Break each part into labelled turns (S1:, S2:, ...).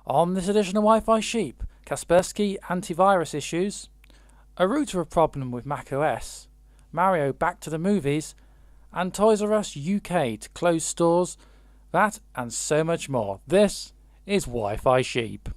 S1: On this edition of Wi-Fi Sheep, Kaspersky Anti Virus issues, a router problem with macOS, Mario back to the movies, and Toys R Us UK to close stores, that and so much more. This is Wi-Fi Sheep.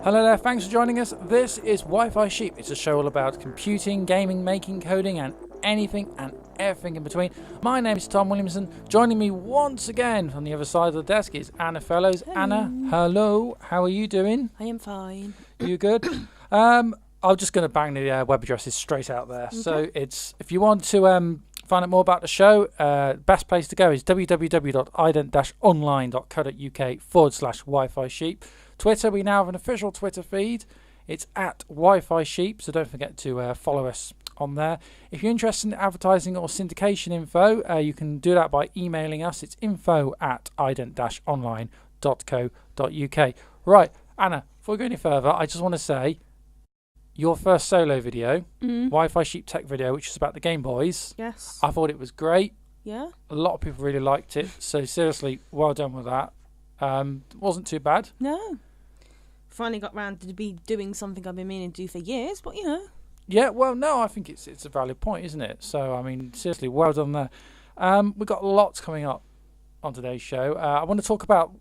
S1: Hello there, thanks for joining us. This is Wi-Fi Sheep. It's a show all about computing, gaming, making, coding, and anything and everything in between. My name is Tom Williamson. Joining me once again on the other side of the desk is Anna Fellows.
S2: Hello.
S1: Anna, hello. How are you doing?
S2: I am fine.
S1: You good? I'm just going to bang the web addresses straight out there.
S2: Okay.
S1: So it's if you want to find out more about the show, best place to go is www.ident-online.co.uk/Wi-Fi Sheep. Twitter, we now have an official Twitter feed. It's at Wi-Fi Sheep, so don't forget to follow us on there. If you're interested in advertising or syndication info, you can do that by emailing us. It's info@ident-online.co.uk. Right, Anna, before we go any further, I just want to say your first solo video, Wi-Fi Sheep tech video, which is about the Game Boys.
S2: Yes.
S1: I thought it was great.
S2: Yeah.
S1: A lot of people really liked it. So seriously, well done with that. Wasn't too bad.
S2: No. Finally got round to be doing something I've been meaning to do for years, but you know.
S1: Yeah, well, no, I think it's a valid point, isn't it? So, I mean, seriously, well done there. We've got lots coming up on today's show. I want to talk about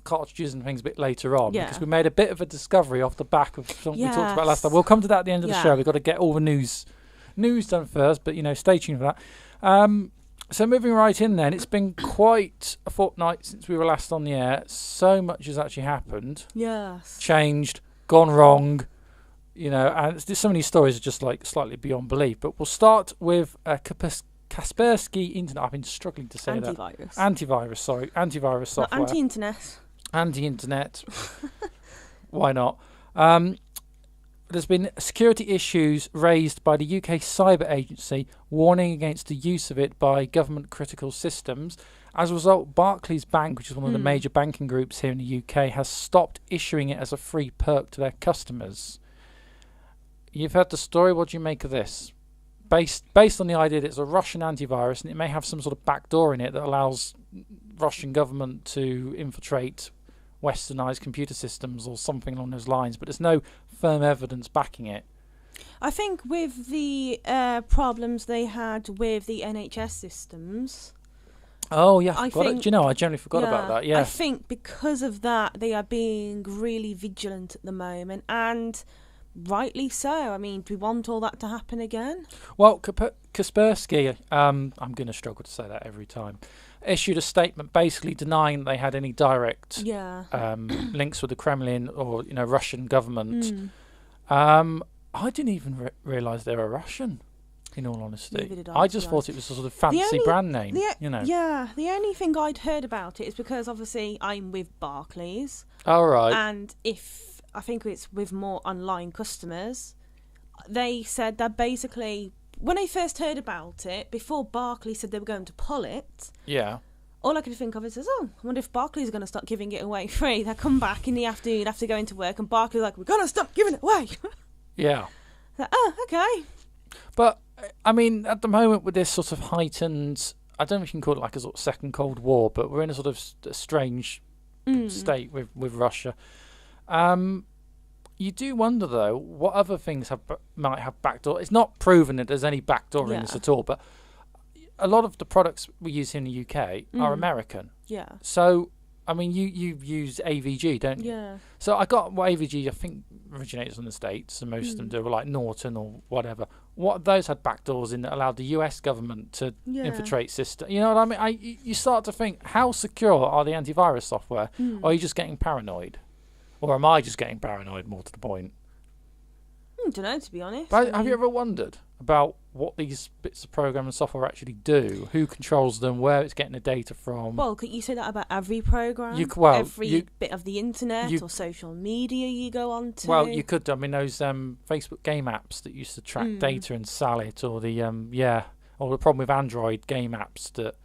S1: cartridges and things a bit later on, because we made a bit of a discovery off the back of something we talked about last time. We'll come to that at the end of the show. We've got to get all the news done first, but, stay tuned for that. So moving right in then, it's been quite a fortnight since we were last on the air. So much has actually happened.
S2: Yes.
S1: Changed, gone wrong, and some of these stories are just like slightly beyond belief. But we'll start with Kaspersky Internet. I've been struggling to say
S2: Antivirus.
S1: Antivirus software.
S2: Not anti-internet.
S1: Anti-internet. Why not? There's been security issues raised by the UK Cyber Agency, warning against the use of it by government critical systems. As a result, Barclays Bank, which is one of the major banking groups here in the UK, has stopped issuing it as a free perk to their customers. You've heard the story. What do you make of this? Based on the idea that it's a Russian antivirus and it may have some sort of backdoor in it that allows Russian government to infiltrate westernized computer systems or something along those lines, but there's no firm evidence backing it.
S2: I think with the problems they had with the NHS systems.
S1: Oh yeah, I generally forgot about that. Yeah,
S2: I think because of that they are being really vigilant at the moment, and rightly so. I mean, do we want all that to happen again?
S1: Well, Kaspersky, I'm going to struggle to say that every time, issued a statement basically denying they had any direct links with the Kremlin or Russian government. I didn't even realise they were Russian, in all honesty. I just thought it was a sort of fancy brand name.
S2: Yeah, the only thing I'd heard about it is because obviously I'm with Barclays.
S1: All right.
S2: And I think it's with more online customers, they said that basically when I first heard about it, before Barclays said they were going to pull it, all I could think of is, I wonder if Barclays are going to start giving it away free. They come back in the afternoon after going to work, and Barclays are like, we're going to stop giving it away.
S1: Yeah.
S2: Like, okay.
S1: But, I mean, at the moment with this sort of heightened, I don't know if you can call it like a sort of second Cold War, but we're in a sort of strange state with Russia. You do wonder, though, what other things might have backdoor. It's not proven that there's any backdoor in this at all, but a lot of the products we use here in the UK are American. Yeah. So, I mean, you use AVG, don't you? Yeah. So I got what AVG, I think, originates from the States, and most of them do, like Norton or whatever. What those had backdoors in that allowed the US government to infiltrate system. You know what I mean? You start to think, how secure are the antivirus software? Or are you just getting paranoid? Or am I just getting paranoid, more to the point?
S2: I don't know, to be honest.
S1: But have you ever wondered? about what these bits of program and software actually do, who controls them, where it's getting the data from.
S2: Well, could you say that about every program? Every bit of the internet or social media you go on to?
S1: Well, you could. I mean, those Facebook game apps that used to track data and sell it, or the or the problem with Android game apps that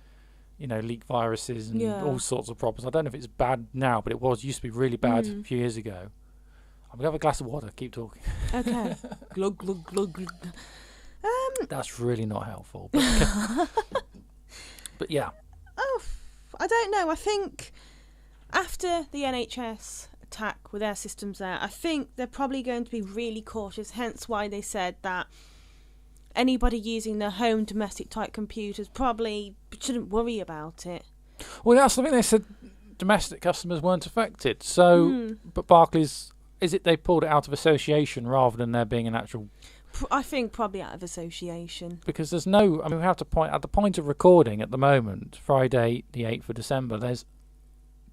S1: leak viruses and all sorts of problems. I don't know if it's bad now, but it used to be really bad a few years ago. I'm gonna have a glass of water. Keep talking.
S2: Okay. Glug glug glug glug.
S1: That's really not helpful. But, but yeah.
S2: Oh, I don't know. I think after the NHS attack with their systems there, I think they're probably going to be really cautious. Hence why they said that anybody using their home domestic type computers probably shouldn't worry about it.
S1: Well, that's something they said. Domestic customers weren't affected. So, but Barclays. Is it they pulled it out of association rather than there being an actual...
S2: I think probably out of association.
S1: Because there's no... I mean, we have to point... At the point of recording at the moment, Friday the 8th of December, there's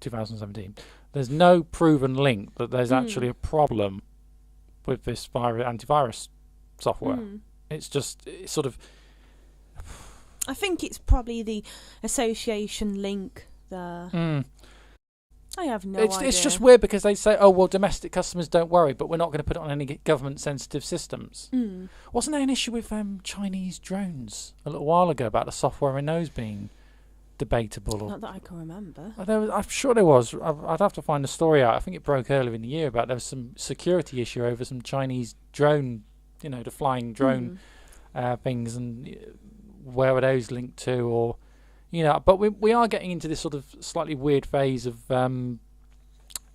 S1: 2017, there's no proven link that there's actually a problem with this antivirus software. It's sort of...
S2: I think it's probably the association link there. I have no idea.
S1: It's just weird because they say, oh, well, domestic customers don't worry, but we're not going to put it on any government-sensitive systems. Wasn't there an issue with Chinese drones a little while ago about the software in those being debatable?
S2: Not that I can remember.
S1: I'm sure there was. I'd have to find the story out. I think it broke earlier in the year about there was some security issue over some Chinese drone, the flying drone things, and where were those linked to, or... but we are getting into this sort of slightly weird phase of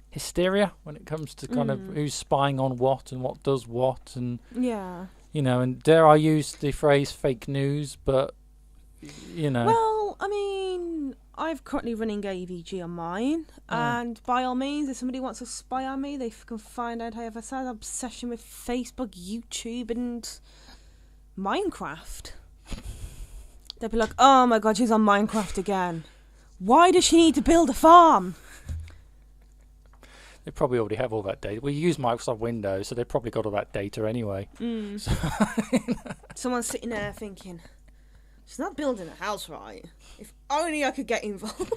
S1: hysteria when it comes to kind of who's spying on what and what does what, and and dare I use the phrase fake news, but
S2: Well, I mean, I'm currently running AVG on mine, and by all means, if somebody wants to spy on me, they can find out I have a sad obsession with Facebook, YouTube, and Minecraft. They'd be like, oh my god, she's on Minecraft again. Why does she need to build a farm?
S1: They probably already have all that data. We use Microsoft Windows, so they've probably got all that data anyway. So,
S2: someone's sitting there thinking, she's not building a house right. If only I could get involved.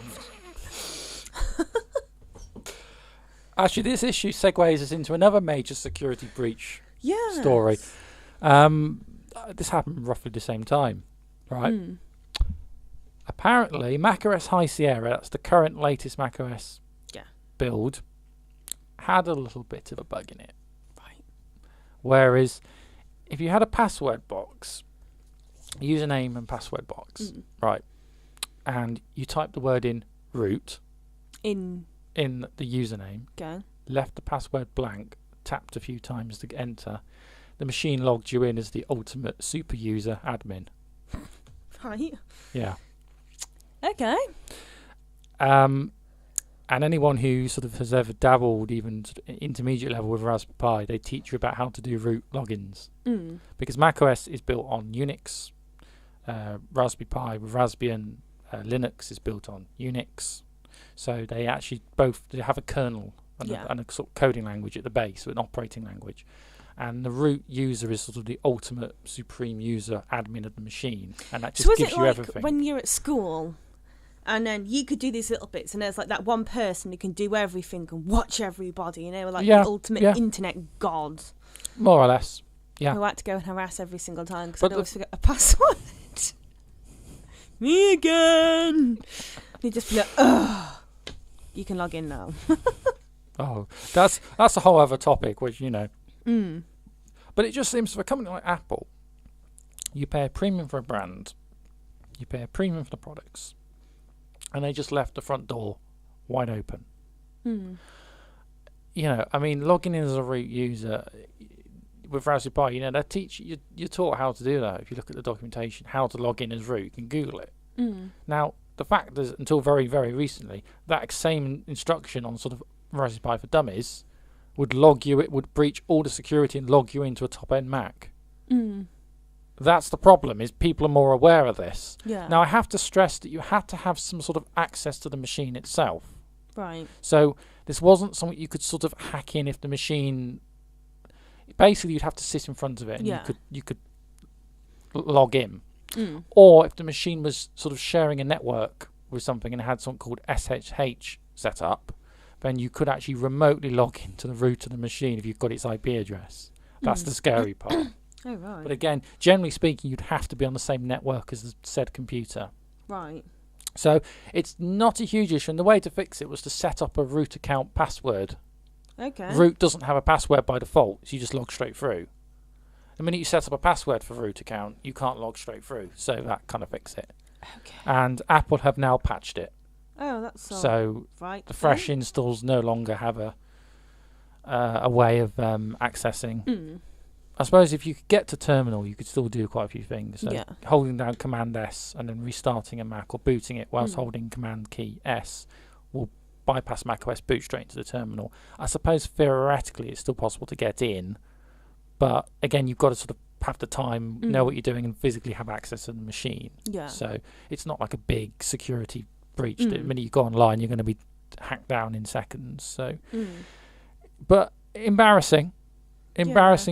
S1: Actually, this issue segues us into another major security breach story. This happened roughly the same time. Right. Apparently, macOS High Sierra, that's the current latest macOS build, had a little bit of a bug in it. Right. Whereas, if you had a password box, username and password box, right, and you type the word in root in the username, left the password blank, tapped a few times to enter, the machine logged you in as the ultimate super user admin.
S2: Right.
S1: Yeah.
S2: Okay.
S1: And anyone who sort of has ever dabbled, even sort of intermediate level with Raspberry Pi, they teach you about how to do root logins. Because macOS is built on Unix, Raspberry Pi with Raspbian, Linux is built on Unix. So they actually they have a kernel and a sort of coding language at the base, an operating language. And the root user is sort of the ultimate supreme user admin of the machine, and that just gives you everything.
S2: So is it like when you're at school, and then you could do these little bits, and there's like that one person who can do everything and watch everybody, like the ultimate internet god?
S1: More or less, yeah.
S2: Who had to go and harass every single time because I always forget a password. Me again! You just be like, ugh, you can log in now.
S1: Oh, that's a whole other topic, which, But it just seems for a company like Apple, you pay a premium for a brand, you pay a premium for the products, and they just left the front door wide open. I mean, logging in as a root user with Raspberry Pi, they teach you, you're taught how to do that. If you look at the documentation, how to log in as root, you can Google it. Now, the fact is, until very, very recently, that same instruction on sort of Raspberry Pi for Dummies would would breach all the security and log you into a top-end Mac. That's the problem, is people are more aware of this. Now, I have to stress that you had to have some sort of access to the machine itself.
S2: Right.
S1: So this wasn't something you could sort of hack in if the machine... Basically, you'd have to sit in front of it, and you could log in. Or if the machine was sort of sharing a network with something and had something called SSH set up, then you could actually remotely log into the root of the machine if you've got its IP address. That's the scary part.
S2: Oh, right.
S1: But again, generally speaking, you'd have to be on the same network as the said computer.
S2: Right.
S1: So it's not a huge issue, and the way to fix it was to set up a root account password.
S2: Okay.
S1: Root doesn't have a password by default, so you just log straight through. The minute you set up a password for root account, you can't log straight through, so that kind of fixes it.
S2: Okay.
S1: And Apple have now patched it.
S2: Oh, that's
S1: so
S2: right.
S1: The fresh installs no longer have a way of accessing. I suppose if you could get to terminal, you could still do quite a few things. So holding down Command S and then restarting a Mac or booting it whilst holding Command key S will bypass macOS boot straight into the terminal. I suppose theoretically it's still possible to get in, but again you've got to sort of have the time, know what you're doing, and physically have access to the machine. Yeah. So it's not like a big security breach. The minute you go online, you're going to be hacked down in seconds. So, but embarrassing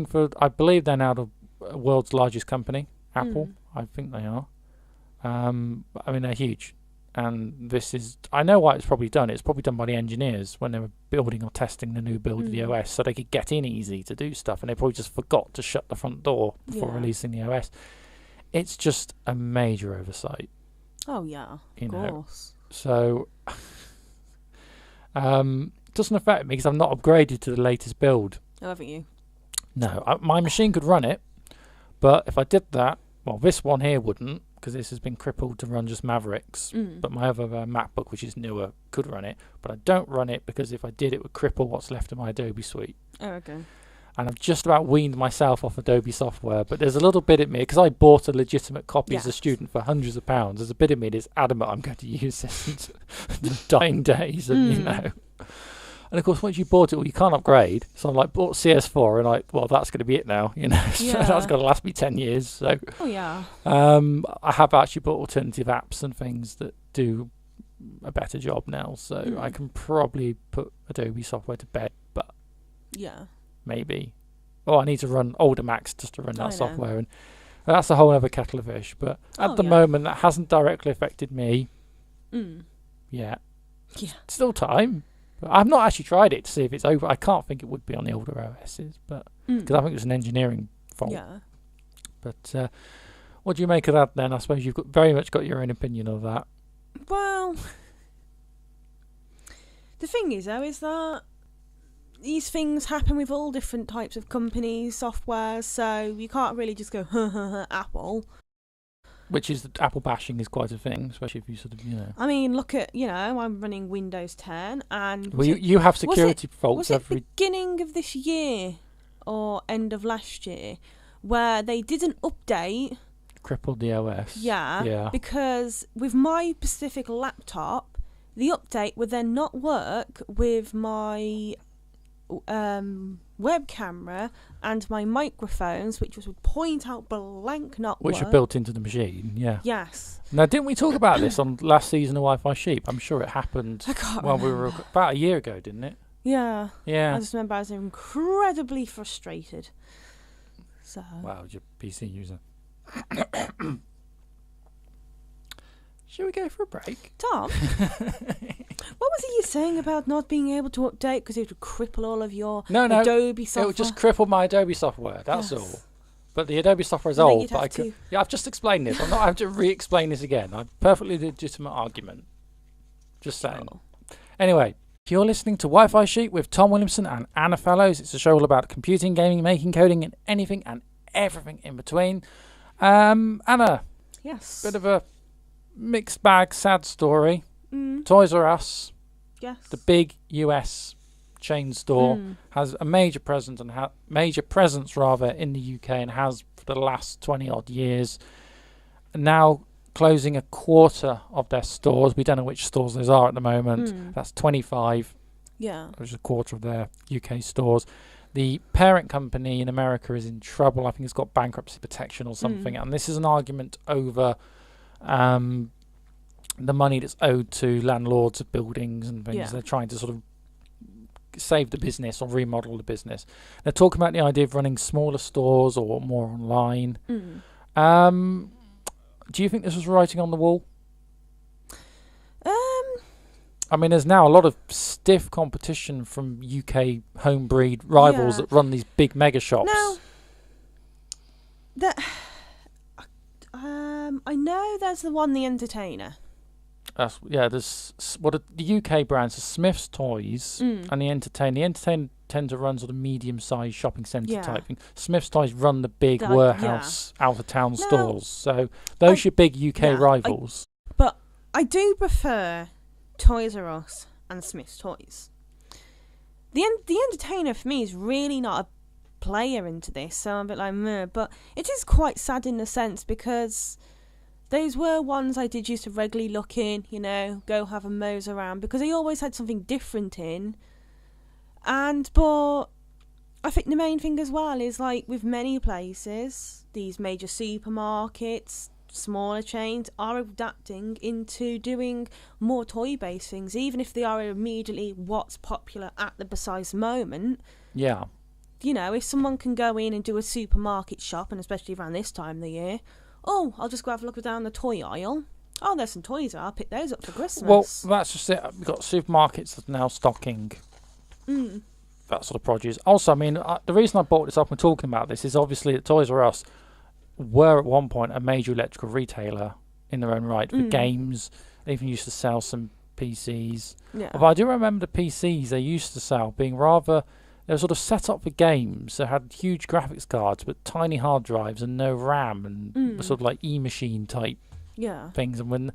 S1: for, I believe they're now the world's largest company, Apple. I think they are. I mean, they're huge. And this is, I know why it's probably done. It's probably done by the engineers when they were building or testing the new build of the OS, so they could get in easy to do stuff. And they probably just forgot to shut the front door before releasing the OS. It's just a major oversight.
S2: Oh, yeah, of course.
S1: So, doesn't affect me because I'm not upgraded to the latest build.
S2: Oh, haven't you?
S1: No, my machine could run it, but if I did that, well, this one here wouldn't, because this has been crippled to run just Mavericks. But my other MacBook, which is newer, could run it. But I don't run it because if I did, it would cripple what's left of my Adobe suite.
S2: Oh, okay.
S1: And I've just about weaned myself off Adobe software, but there's a little bit of me, because I bought a legitimate copy as a student for hundreds of pounds, there's a bit of me that's adamant I'm going to use this into the dying days, and you know. And of course, once you bought it, well, you can't upgrade. So I'm like, bought CS4, and well, that's going to be it now, you know. So that's going to last me 10 years. So, I have actually bought alternative apps and things that do a better job now. So I can probably put Adobe software to bed, but maybe. Oh, I need to run older Macs just to run that software, and that's a whole other kettle of fish. But at the moment, that hasn't directly affected me yet. Yeah, still time. But I've not actually tried it to see if it's over. I can't think it would be on the older OSs, but because I think it was an engineering fault. Yeah. But what do you make of that then? I suppose you've very much got your own opinion of that.
S2: Well, the thing is, though, is that these things happen with all different types of companies, software, so you can't really just go, Apple.
S1: Which is that Apple bashing is quite a thing, especially if you sort of, you know.
S2: I mean, look at, I'm running Windows 10 and...
S1: Well, you have security faults
S2: every... Was it beginning of this year or end of last year where they did an update...
S1: Crippled the OS.
S2: Yeah. Because with my specific laptop, the update would then not work with my... web camera and my microphones, which would point out blank, not
S1: which
S2: work.
S1: Are built into the machine.
S2: Yes.
S1: Now, didn't we talk about this on last season of Wi-Fi Sheep? I'm sure it happened.
S2: I can't remember.
S1: We were about a year ago, didn't it?
S2: Yeah. I just remember I was incredibly frustrated. So.
S1: Wow, you're a PC user. Shall we go for a break?
S2: Tom, what was it you saying about not being able to update because it would cripple all of your Adobe software?
S1: It would just cripple my Adobe software, that's all. But the Adobe software is old. But I've just explained this. I'm not having to re-explain this again. A perfectly legitimate argument. Just saying. Oh. Anyway, you're listening to Wi-Fi Sheet with Tom Williamson and Anna Fellows. It's a show all about computing, gaming, making, coding, and anything and everything in between. Anna.
S2: Yes.
S1: Bit of a mixed bag, sad story. Toys R Us, the big US chain store, has a major presence in the UK and has for the last 20 odd years. Now closing a quarter of their stores. We don't know which stores those are at the moment. That's 25.
S2: Yeah,
S1: which is a quarter of their UK stores. The parent company in America is in trouble. I think it's got bankruptcy protection or something. And this is an argument over the money that's owed to landlords of buildings and things. They're trying to sort of save the business or remodel the business. They're talking about the idea of running smaller stores or more online. Do you think this was writing on the wall? I mean, there's now a lot of stiff competition from UK home breed rivals that run these big mega shops.
S2: No, I know there's the one, The Entertainer.
S1: There's the UK brands are Smith's Toys and The Entertainer. The Entertainer tend to run sort of medium-sized shopping centre type thing. Smith's Toys run the big warehouse out-of-town stores. So those are your big UK rivals.
S2: But I do prefer Toys R Us and Smith's Toys. The Entertainer for me is really not a player into this, so I'm a bit like meh. But it is quite sad in a sense because those were ones I did used to regularly look in, go have a mose around because they always had something different in. But I think the main thing as well is like with many places, these major supermarkets, smaller chains are adapting into doing more toy-based things, even if they are immediately what's popular at the precise moment.
S1: Yeah.
S2: If someone can go in and do a supermarket shop, and especially around this time of the year, I'll just go have a look down the toy aisle. Oh, there's some toys there. I'll pick those up for Christmas.
S1: Well, that's just it. We've got supermarkets that are now stocking that sort of produce. Also, I mean, the reason I brought this up and talking about this is obviously that Toys R Us were at one point a major electrical retailer in their own right for games. They even used to sell some PCs. Yeah. But I do remember the PCs they used to sell being rather... They were sort of set up for games. They had huge graphics cards but tiny hard drives and no RAM and sort of like e-machine type things. And when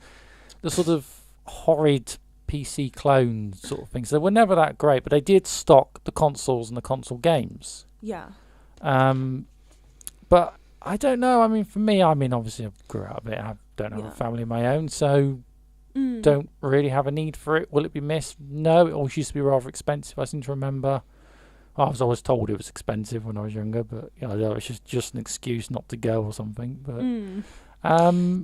S1: the sort of horrid PC clone sort of things, they were never that great, but they did stock the consoles and the console games.
S2: Yeah.
S1: But I don't know. I mean, for me, obviously I grew out of it. I don't have a family of my own, so don't really have a need for it. Will it be missed? No, it always used to be rather expensive. I seem to remember. I was always told it was expensive when I was younger, but it was just an excuse not to go or something. But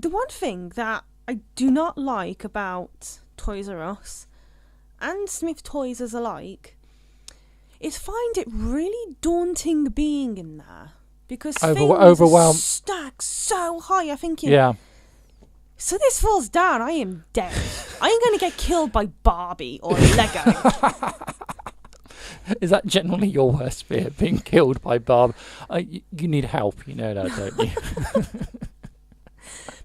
S2: the one thing that I do not like about Toys R Us and Smith Toys as alike is find it really daunting being in there because things are stacked so high. I'm thinking, so this falls down, I am dead. I am going to get killed by Barbie or Lego.
S1: Is that generally your worst fear, being killed by Barb? You need help, you know that, don't you?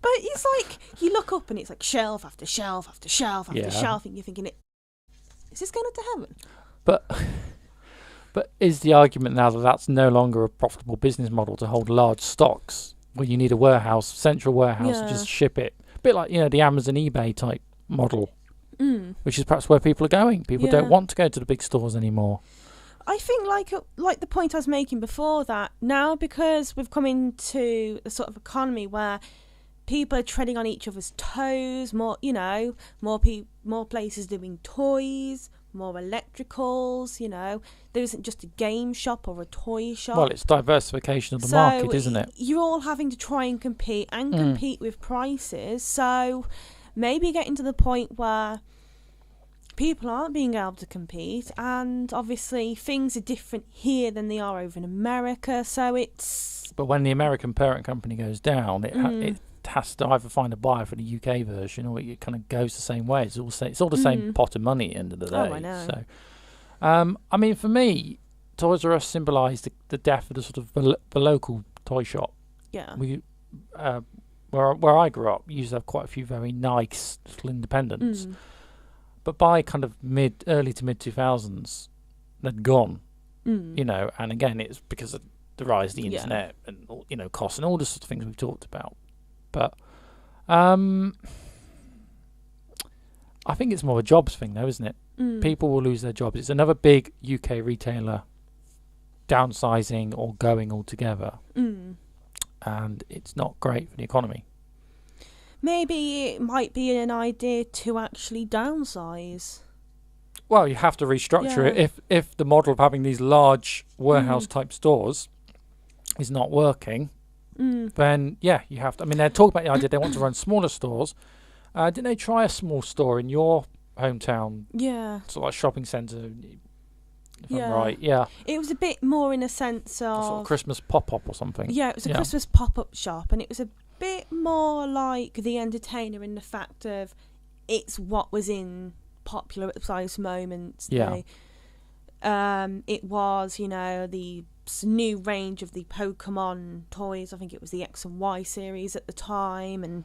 S2: But it's like, you look up and it's like shelf after shelf after shelf after shelf, and you're thinking, is this going to heaven?
S1: But is the argument now that that's no longer a profitable business model to hold large stocks, where you need a warehouse, central warehouse, to just ship it? A bit like, the Amazon eBay type model. Which is perhaps where people are going. People don't want to go to the big stores anymore.
S2: I think like the point I was making before, that now because we've come into a sort of economy where people are treading on each other's toes, more places doing toys, more electricals, there isn't just a game shop or a toy shop.
S1: Well, it's diversification of the market, isn't it?
S2: You're all having to try and compete with prices, so maybe getting to the point where people aren't being able to compete, and obviously things are different here than they are over in America, so it's...
S1: But when the American parent company goes down, it has to either find a buyer for the UK version, or it kind of goes the same way. It's all the same pot of money at the end of the day.
S2: Oh, I know.
S1: So, for me, Toys R Us symbolised the death of the sort of the local toy shop.
S2: Yeah.
S1: Where I grew up, you used to have quite a few very nice little independents. But by kind of early to mid 2000s, they'd gone. And again, it's because of the rise of the internet and costs and all the sort of things we've talked about. But I think it's more a jobs thing, though, isn't it? People will lose their jobs. It's another big UK retailer downsizing or going altogether. And it's not great for the economy.
S2: Maybe it might be an idea to actually downsize.
S1: Well, you have to restructure it. If the model of having these large warehouse-type stores is not working, then, you have to... I mean, they're talking about the idea they want to run smaller stores. Didn't they try a small store in your hometown?
S2: Yeah.
S1: Sort of like shopping centre. if I'm right. Yeah.
S2: It was a bit more in a sense of...
S1: sort of Christmas pop-up or something.
S2: Yeah, it was a Christmas pop-up shop, and it was a bit more like The Entertainer in the fact of it's what was in popular at the precise moment.
S1: Yeah.
S2: It was, the new range of the Pokemon toys. I think it was the X and Y series at the time, and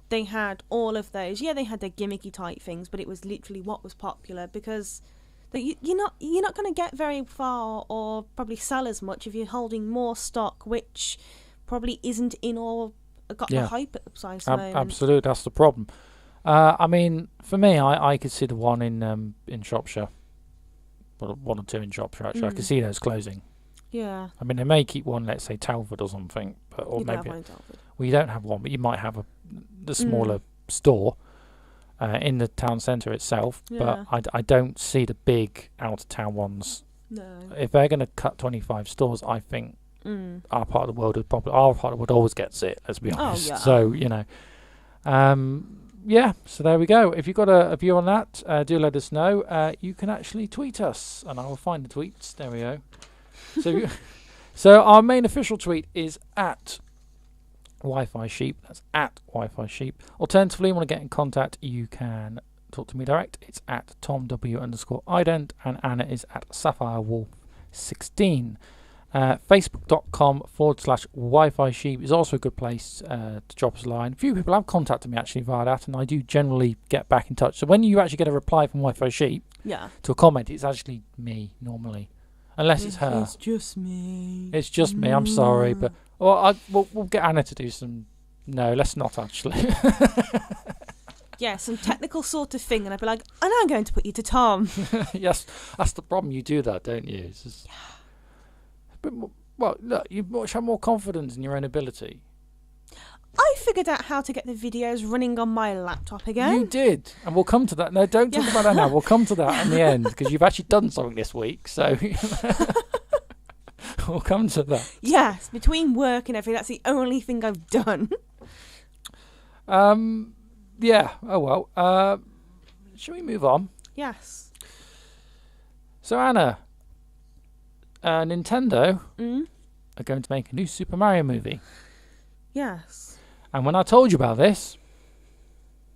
S2: they had all of those. Yeah, they had their gimmicky type things, but it was literally what was popular, because you're not going to get very far or probably sell as much if you're holding more stock, which probably isn't in or got the hype at the precise moment.
S1: Absolutely, that's the problem. I mean, for me, I could see the one in Shropshire. Well, one or two in Shropshire, actually. I could see those closing.
S2: Yeah.
S1: I mean, they may keep one, let's say, Telford or something. Or
S2: you
S1: maybe
S2: don't have one in Telford.
S1: Well, you don't have one, but you might have the smaller store in the town centre itself.
S2: Yeah.
S1: But I don't see the big out-of-town ones.
S2: No.
S1: If they're going to cut 25 stores, I think our part of the world our part of the world always gets it, let's be honest.
S2: Oh, yeah.
S1: So, yeah, so there we go. If you've got a view on that, do let us know. You can actually tweet us, and I will find the tweets. There we go. So our main official tweet is at Wi-Fi Sheep. That's at Wi-Fi Sheep. Alternatively, you want to get in contact, you can talk to me direct. It's at TomW_ident, and Anna is at SapphireWolf16. Facebook.com/Wi-Fi Sheep is also a good place to drop us a line. A few people have contacted me actually via that, and I do generally get back in touch. So when you actually get a reply from Wi-Fi Sheep to a comment, it's actually me normally, unless it's her.
S2: It's just me.
S1: It's just me. I'm sorry, but we'll get Anna to do some. No, let's not actually.
S2: Yeah, some technical sort of thing, and I'd be like, and I'm going to put you to Tom.
S1: Yes, that's the problem. You do that, don't you? It's just, well, look, you should have more confidence in your own ability.
S2: I figured out how to get the videos running on my laptop again.
S1: You did, and we'll come to that. No, don't talk about that now. We'll come to that in the end, because you've actually done something this week, so we'll come to that.
S2: Yes, between work and everything, that's the only thing I've done.
S1: Yeah, oh well. Shall we move on?
S2: Yes.
S1: So, Anna, Nintendo are going to make a new Super Mario movie.
S2: Yes.
S1: And when I told you about this,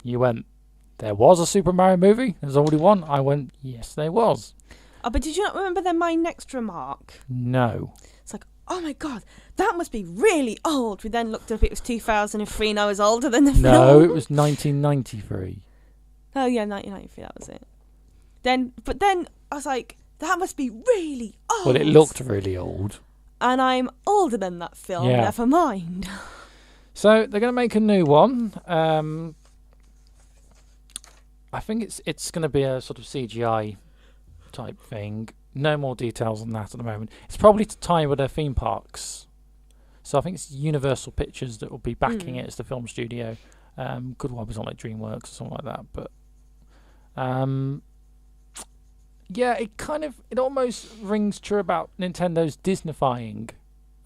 S1: you went, there was a Super Mario movie? There's already one? I went, yes, there was.
S2: Oh, but did you not remember then my next remark?
S1: No.
S2: It's like, oh my God, that must be really old. We then looked up, it was 2003 and I was older than the film.
S1: No, it was 1993.
S2: Oh yeah, 1993, that was it. But then I was like, that must be really old.
S1: Well, it looked really old.
S2: And I'm older than that film, never mind.
S1: So they're going to make a new one. I think it's going to be a sort of CGI type thing. No more details on that at the moment. It's probably to tie with their theme parks. So I think it's Universal Pictures that will be backing it as the film studio. Could well be something like DreamWorks or something like that. But yeah, it almost rings true about Nintendo's Disneyfying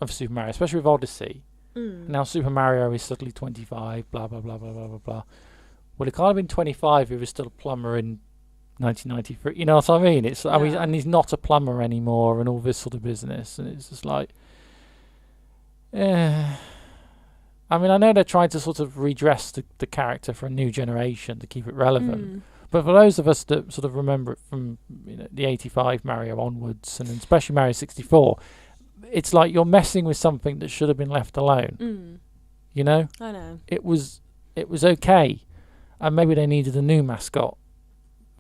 S1: of Super Mario, especially with Odyssey. Now Super Mario is suddenly 25, blah, blah, blah, blah, blah, blah, blah. Well, it can't have been 25 if he was still a plumber in 1993. You know what I mean? And he's not a plumber anymore and all this sort of business. And it's just like... I mean, I know they're trying to sort of redress the character for a new generation to keep it relevant. But for those of us that sort of remember it from the 85 Mario onwards, and especially Mario 64, it's like you're messing with something that should have been left alone. You know?
S2: I know.
S1: It was okay. And maybe they needed a new mascot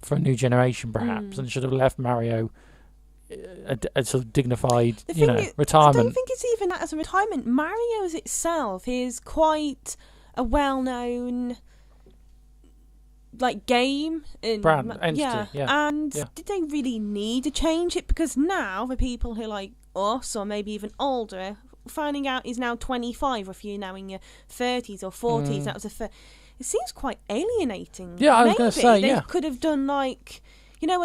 S1: for a new generation, perhaps, and should have left Mario a sort of dignified, retirement.
S2: I don't think it's even that as a retirement. Mario's itself is quite a well-known game in
S1: brand entity.
S2: Did they really need to change it? Because now the people who like us, or maybe even older, finding out he's now 25, or if you're now in your 30s or 40s, that was it seems quite alienating.
S1: Yeah, I was going to say,
S2: they could have done where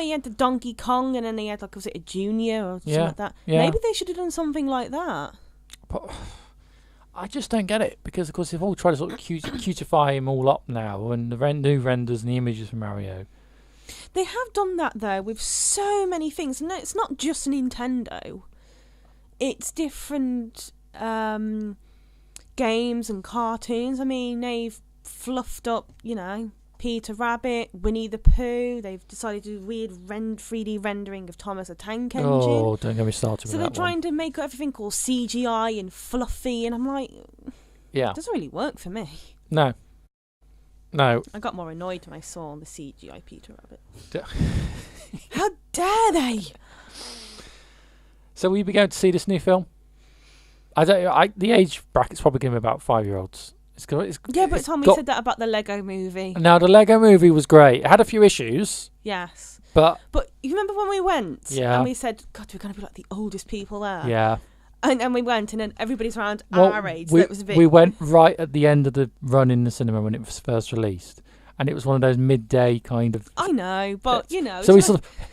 S2: you had the Donkey Kong and then they had was it a Junior or something like that? Yeah. Maybe they should have done something like that.
S1: But I just don't get it, because of course they've all tried to sort of cutify him all up now, and the new renders and the images for Mario.
S2: They have done that, though, with so many things. No, it's not just Nintendo. It's different games and cartoons. I mean, they've fluffed up, Peter Rabbit, Winnie the Pooh. They've decided to do weird 3D rendering of Thomas the Tank Engine.
S1: Oh, don't get me started with that.
S2: So they're trying to make everything all CGI and fluffy, and I'm like,
S1: yeah,
S2: it doesn't really work for me.
S1: No.
S2: I got more annoyed when I saw the CGI Peter Rabbit. How dare they?
S1: So will you be going to see this new film? The age bracket's probably going to be about 5-year-olds.
S2: But Tommy said that about the Lego movie.
S1: Now, the Lego movie was great. It had a few issues.
S2: Yes.
S1: But
S2: you remember when we went?
S1: Yeah.
S2: And we said, God, we're going to be like the oldest people there.
S1: Yeah.
S2: And we went, and then everybody's around our age. So it was a bit...
S1: We went right at the end of the run in the cinema when it was first released. And it was one of those midday kind of...
S2: I know, but,
S1: So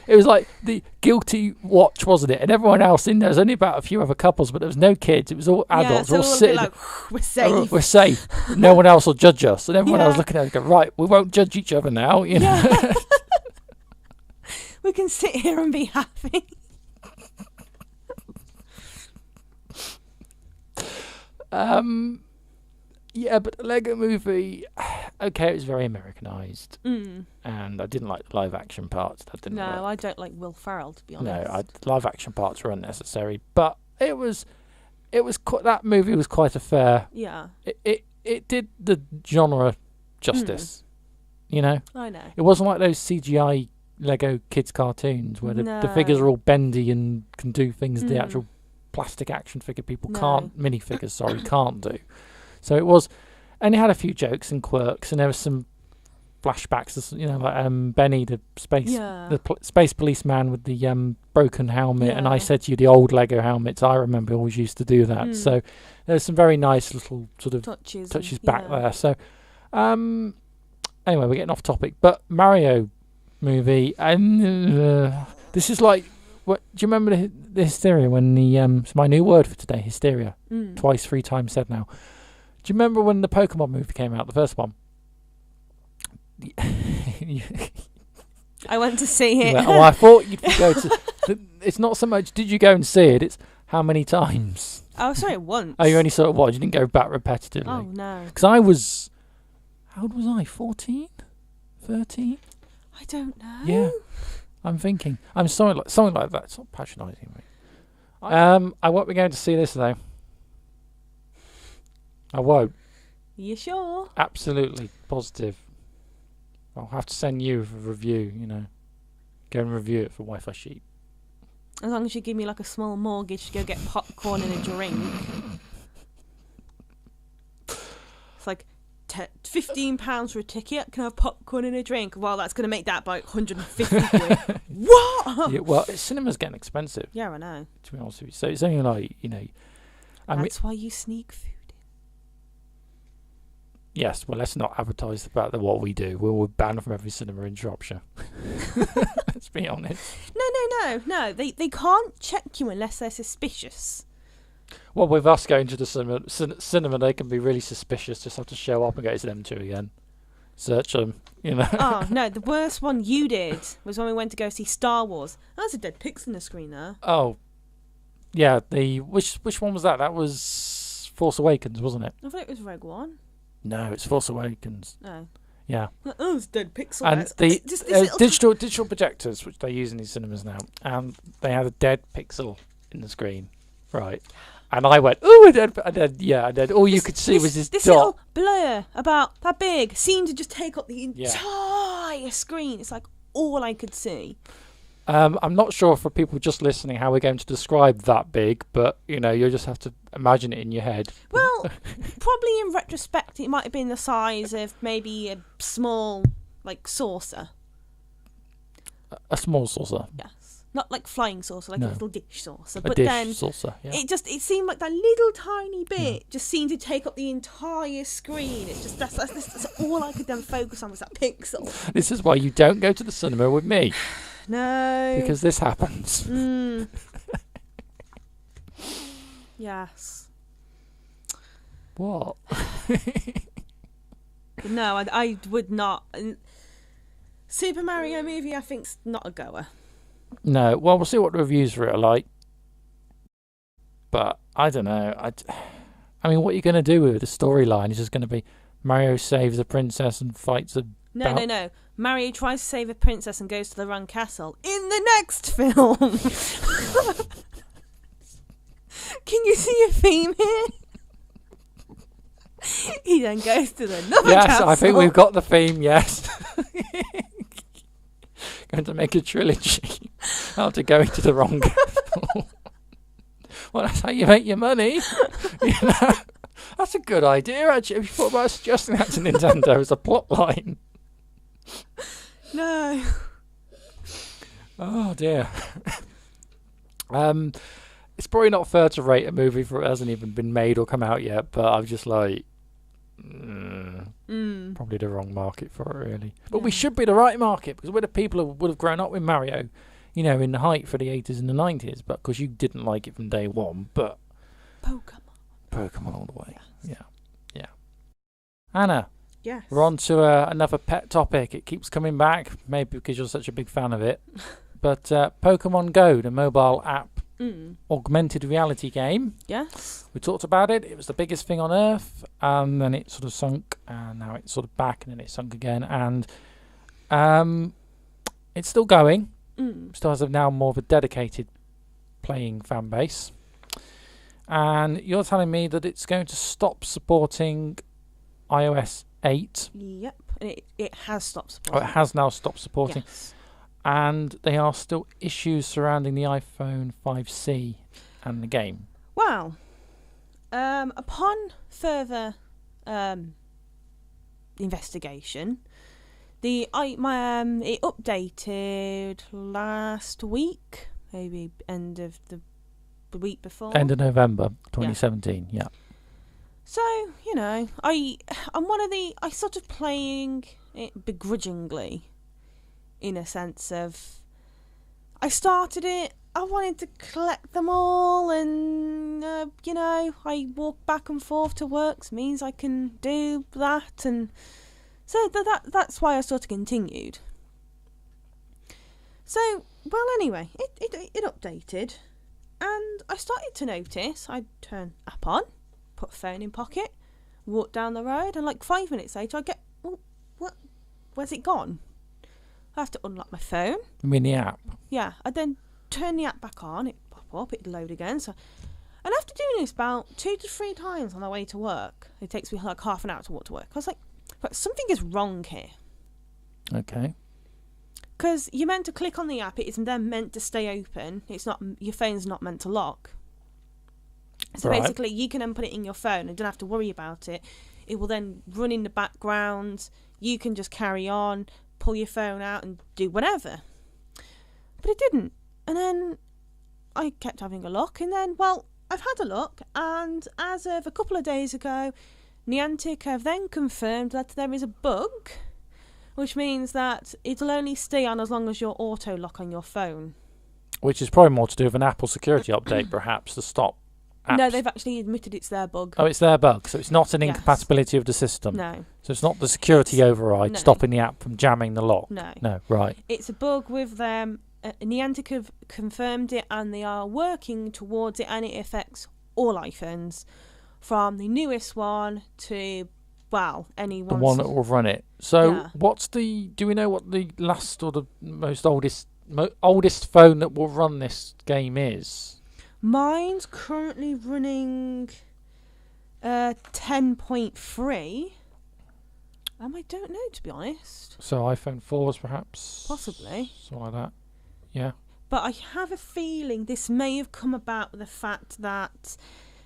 S1: it was like the guilty watch, wasn't it? And everyone else in there, was only about a few other couples, but there was no kids. It was all adults.
S2: Yeah, so
S1: all sitting.
S2: Like, we're safe.
S1: We're safe. No one else will judge us. And everyone else looking at us going, right, we won't judge each other now.
S2: Yeah. We can sit here and be happy.
S1: Yeah, but the Lego movie, okay, it was very Americanized, and I didn't like the live action parts. That didn't work.
S2: I don't like Will Ferrell, to be honest.
S1: No, live action parts were unnecessary, but it was that movie was quite a fair.
S2: Yeah.
S1: It did the genre justice. I know. It wasn't like those CGI Lego kids cartoons where the figures are all bendy and can do things the actual plastic action figure people minifigures can't do. So it was, and it had a few jokes and quirks, and there was some flashbacks, like Benny, the space policeman with the broken helmet, and I said to you the old Lego helmets. I remember always used to do that. So there's some very nice little sort of touches back there. So anyway, we're getting off topic, but Mario movie, and this is like, what do you remember the hysteria when it's my new word for today, hysteria, twice, 3 times said now. Do you remember when the Pokemon movie came out, the first one?
S2: I went to see it.
S1: Well, I thought you'd go to... It's not so much did you go and see it, it's how many times.
S2: I saw it once.
S1: Oh, you only saw it once? You didn't go back repetitively?
S2: Oh, no.
S1: Because I was... How old was I? 14? 13?
S2: I don't know.
S1: Yeah. I'm thinking. I'm sorry, something like that. It's not patronising me. I won't be going to see this, though. I won't.
S2: You sure?
S1: Absolutely positive. I'll have to send you a review, Go and review it for Wi-Fi Sheep.
S2: As long as you give me like a small mortgage to go get popcorn and a drink. It's like £15 for a ticket. Can I have popcorn and a drink? Well, that's going to make that about 150 quid. What?
S1: Yeah, well, cinema's getting expensive.
S2: Yeah, I know.
S1: To be honest with you. So it's only like,
S2: That's why you sneak food.
S1: Yes, well, let's not advertise about what we do. We're banned from every cinema in Shropshire. Let's be honest.
S2: No. They can't check you unless they're suspicious.
S1: Well, with us going to the cinema, they can be really suspicious. Just have to show up and go to them two again. Search them,
S2: Oh, no, the worst one you did was when we went to go see Star Wars. That's a dead pixel on the screen there.
S1: Oh, yeah. Which one was that? That was Force Awakens, wasn't it?
S2: I thought it was Rogue One.
S1: No, it's Force Awakens.
S2: Oh.
S1: Yeah.
S2: Oh, it's dead pixel.
S1: And the digital projectors, which they use in these cinemas now, and they had a dead pixel in the screen, right? And I went, ooh, and then all you could see was this dot.
S2: Little blur about that big seemed to just take up the entire screen. It's like all I could see.
S1: I'm not sure for people just listening how we're going to describe that big, but you'll just have to imagine it in your head.
S2: Well, probably in retrospect, it might have been the size of maybe a small, saucer.
S1: A small saucer.
S2: Yes, not like flying saucer, like a little dish saucer.
S1: But dish saucer. Yeah.
S2: It seemed like that little tiny bit just seemed to take up the entire screen. It's just that's all I could then focus on was that pixel.
S1: This is why you don't go to the cinema with me.
S2: No.
S1: Because this happens.
S2: Yes.
S1: What?
S2: No, I would not. Super Mario movie, I think's not a goer.
S1: No, well, we'll see what the reviews for it are like. But I don't know. I mean, what are you going to do with the storyline? It's just going to be Mario saves a princess and fights a...
S2: No. Mario tries to save a princess and goes to the wrong castle in the next film. Can you see a theme here? He then goes to another castle.
S1: Yes, I think we've got the theme, yes. Going to make a trilogy after going to the wrong castle. Well, that's how you make your money. You know? That's a good idea, actually. Have you thought about suggesting that to Nintendo as a plot line?
S2: No.
S1: Oh, dear. It's probably not fair to rate a movie for it hasn't even been made or come out yet, but I'm just like... probably the wrong market for it, really. But we should be the right market, because we're the people who would have grown up with Mario, you know, in the height for the 80s and the 90s, but because you didn't like it from day one, but... Pokemon all the way. Yes. Yeah. Anna.
S2: Yes.
S1: We're on to another pet topic. It keeps coming back, maybe because you're such a big fan of it. But Pokemon Go, the mobile app, augmented reality game.
S2: Yes.
S1: We talked about it. It was the biggest thing on Earth, and then it sort of sunk, and now it's sort of back, and then it sunk again, and it's still going. Still has now more of a dedicated playing fan base. And you're telling me that it's going to stop supporting iOS 8.
S2: Yep, and it has stopped supporting.
S1: Oh, it has now stopped supporting.
S2: Yes.
S1: And there are still issues surrounding the iPhone 5C and the game.
S2: Well, upon further investigation, it updated last week, maybe end of the week before.
S1: End of November 2017, yeah.
S2: So, you know, I'm sort of playing it begrudgingly, in a sense of, I started it, I wanted to collect them all, and, you know, I walk back and forth to work, means I can do that, and so that's why I sort of continued. So, well, anyway, it updated, and I started to notice, I'd turn app on, put phone in pocket, walk down the road, and like 5 minutes later I get, oh, what? Where's it gone? I have to unlock my phone.
S1: You mean the app?
S2: Yeah, I then turn the app back on, it pop up, it load again. So, and after doing this about 2 to 3 times on the way to work, it takes me like half an hour to walk to work. I was like, but something is wrong here.
S1: Okay.
S2: Because you're meant to click on the app, it is then meant to stay open. It's not, your phone's not meant to lock. So basically, you can then put it in your phone and don't have to worry about it. It will then run in the background. You can just carry on, pull your phone out and do whatever. But it didn't. And then I kept having a look. And then, well, I've had a look. And as of a couple of days ago, Niantic have then confirmed that there is a bug, which means that it'll only stay on as long as you're auto-lock on your phone.
S1: Which is probably more to do with an Apple security update, perhaps, to stop apps.
S2: No, they've actually admitted it's their bug.
S1: Oh, it's their bug, so it's not an incompatibility of the system.
S2: No.
S1: So it's not the security override stopping the app from jamming the lock.
S2: No.
S1: No, right.
S2: It's a bug with them. Niantic have confirmed it, and they are working towards it, and it affects all iPhones, from the newest one to, well, anyone.
S1: The one that will run it. So do we know what the last or the most oldest phone that will run this game is?
S2: Mine's currently running 10.3. I don't know, to be honest.
S1: So iPhone 4s, perhaps?
S2: Possibly.
S1: Something like that. Yeah.
S2: But I have a feeling this may have come about with the fact that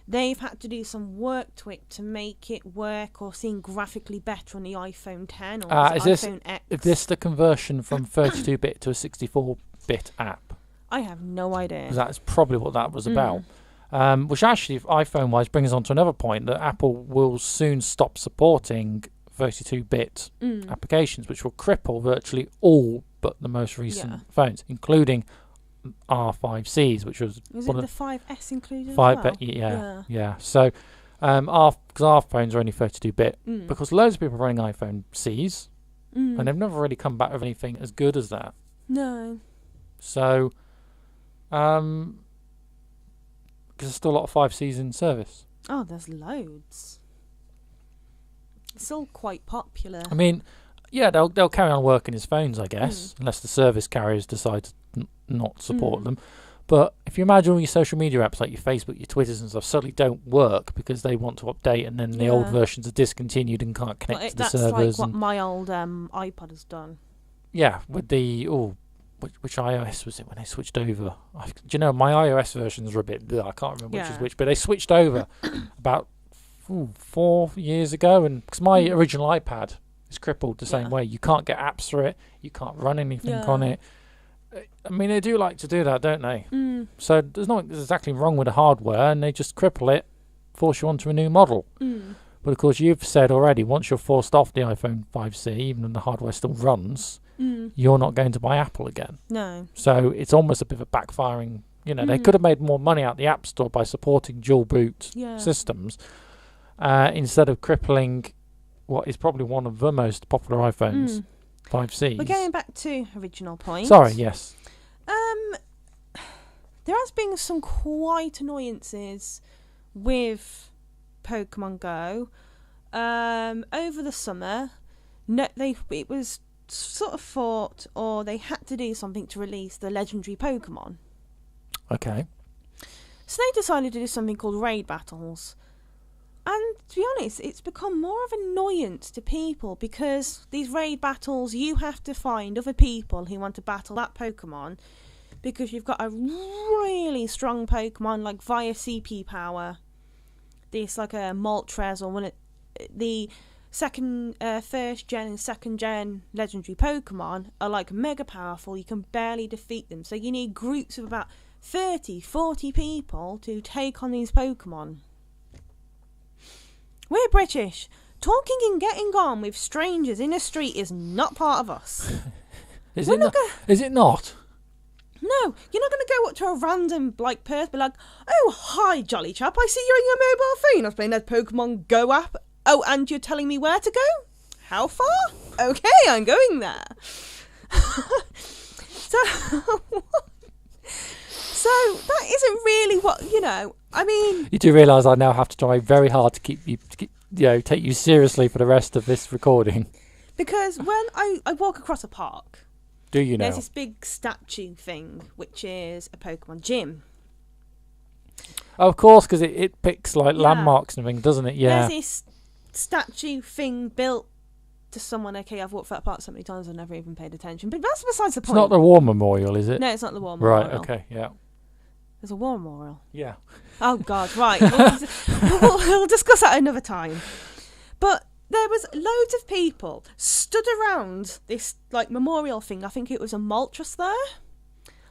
S2: they've had to do some work to it to make it work or seem graphically better on the iPhone 10 or iPhone X.
S1: Is this the conversion from 32-bit to a 64-bit app?
S2: I have no idea.
S1: Because that's probably what that was about. Which actually, iPhone-wise, brings us on to another point, that Apple will soon stop supporting 32-bit applications, which will cripple virtually all but the most recent phones, including R5Cs, which was...
S2: Was it the 5S included as well?
S1: Yeah. So, because our phones are only 32-bit, because loads of people are running iPhone Cs, and they've never really come back with anything as good as that.
S2: No.
S1: So, because there's still a lot of 5Cs in service.
S2: Oh, there's loads. It's still quite popular.
S1: I mean, yeah, they'll carry on working his phones, I guess, unless the service carriers decide to not support them. But if you imagine all your social media apps like your Facebook, your Twitters and stuff suddenly don't work because they want to update and then the old versions are discontinued and can't connect to the servers.
S2: That's like what my old iPod has done.
S1: Yeah, with the... Which iOS was it when they switched over? Do you know, my iOS versions are a bit... I can't remember which is which, but they switched over about 4 years ago. And because my original iPad is crippled the same way. You can't get apps through it. You can't run anything on it. I mean, they do like to do that, don't they? So there's nothing exactly wrong with the hardware, and they just cripple it, force you onto a new model. But of course, you've said already, once you're forced off the iPhone 5C, even when the hardware still runs, you're not going to buy Apple again.
S2: No.
S1: So it's almost a bit of a backfiring. You know, they could have made more money out the App Store by supporting dual boot systems instead of crippling what is probably one of the most popular iPhones, 5Cs.
S2: We're going back to original point.
S1: Sorry, yes.
S2: There has been some quite annoyances with Pokemon Go over the summer. It was sort of thought, or they had to do something to release the legendary Pokemon.
S1: Okay.
S2: So they decided to do something called raid battles. And to be honest, it's become more of an annoyance to people because these raid battles, you have to find other people who want to battle that Pokemon because you've got a really strong Pokemon like via CP power. This like a Moltres or one of the first gen and second gen legendary Pokemon are like mega powerful. You can barely defeat them. So you need groups of about 30, 40 people to take on these Pokemon. We're British. Talking and getting on with strangers in the street is not part of us.
S1: Is it not?
S2: No, you're not going to go up to a random person be like, "Oh, hi, jolly chap, I see you're on your mobile phone. I was playing that Pokemon Go app. Oh, and you're telling me where to go? How far? Okay, I'm going there." So that isn't really what, I mean...
S1: You do realise I now have to try very hard to keep take you seriously for the rest of this recording.
S2: Because when I walk across a park...
S1: Do you know?
S2: There's this big statue thing, which is a Pokemon gym.
S1: Oh, of course, because it picks landmarks and everything, doesn't it? Yeah.
S2: There's this statue thing built to someone. Okay, I've walked that park so many times I've never even paid attention. But that's besides the point.
S1: It's not the War Memorial, is it?
S2: No, it's not the War Memorial.
S1: Right, okay, yeah.
S2: There's a War Memorial.
S1: Yeah.
S2: Oh, God, right. We'll discuss that another time. But there was loads of people stood around this memorial thing. I think it was a Moltres there.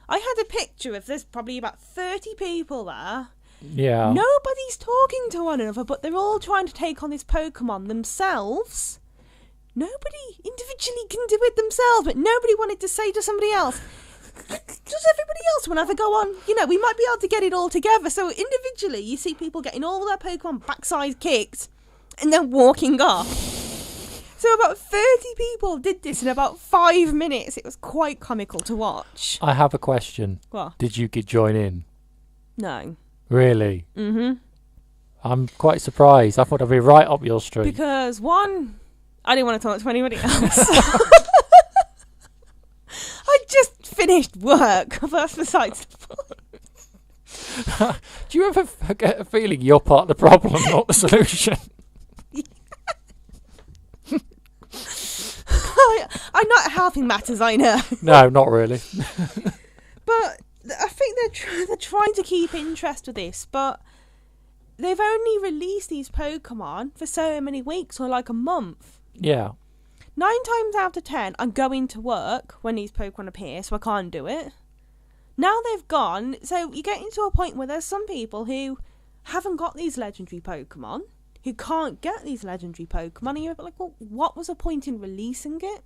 S2: I had a picture of there's probably about 30 people there.
S1: Yeah.
S2: Nobody's talking to one another, but they're all trying to take on this Pokemon themselves. Nobody individually can do it themselves, but nobody wanted to say to somebody else, does everybody else want to have a go on? We might be able to get it all together. So individually, you see people getting all their Pokemon backside kicked and then walking off. So about 30 people did this in about 5 minutes. It was quite comical to watch.
S1: I have a question.
S2: What?
S1: Did you join in?
S2: No.
S1: Really?
S2: Mm-hmm.
S1: I'm quite surprised. I thought I'd be right up your street.
S2: Because one, I didn't want to talk to anybody else. I just finished work. That's besides the point.
S1: Do you ever get a feeling you're part of the problem, not the solution?
S2: I'm not helping matters, I know.
S1: No, not really.
S2: But I think they're trying to keep interest with this, but they've only released these Pokemon for so many weeks or like a month.
S1: Yeah.
S2: 9 times out of 10, I'm going to work when these Pokemon appear, so I can't do it. Now they've gone, so you're getting to a point where there's some people who haven't got these legendary Pokemon, who can't get these legendary Pokemon, and you're like, well, what was the point in releasing it?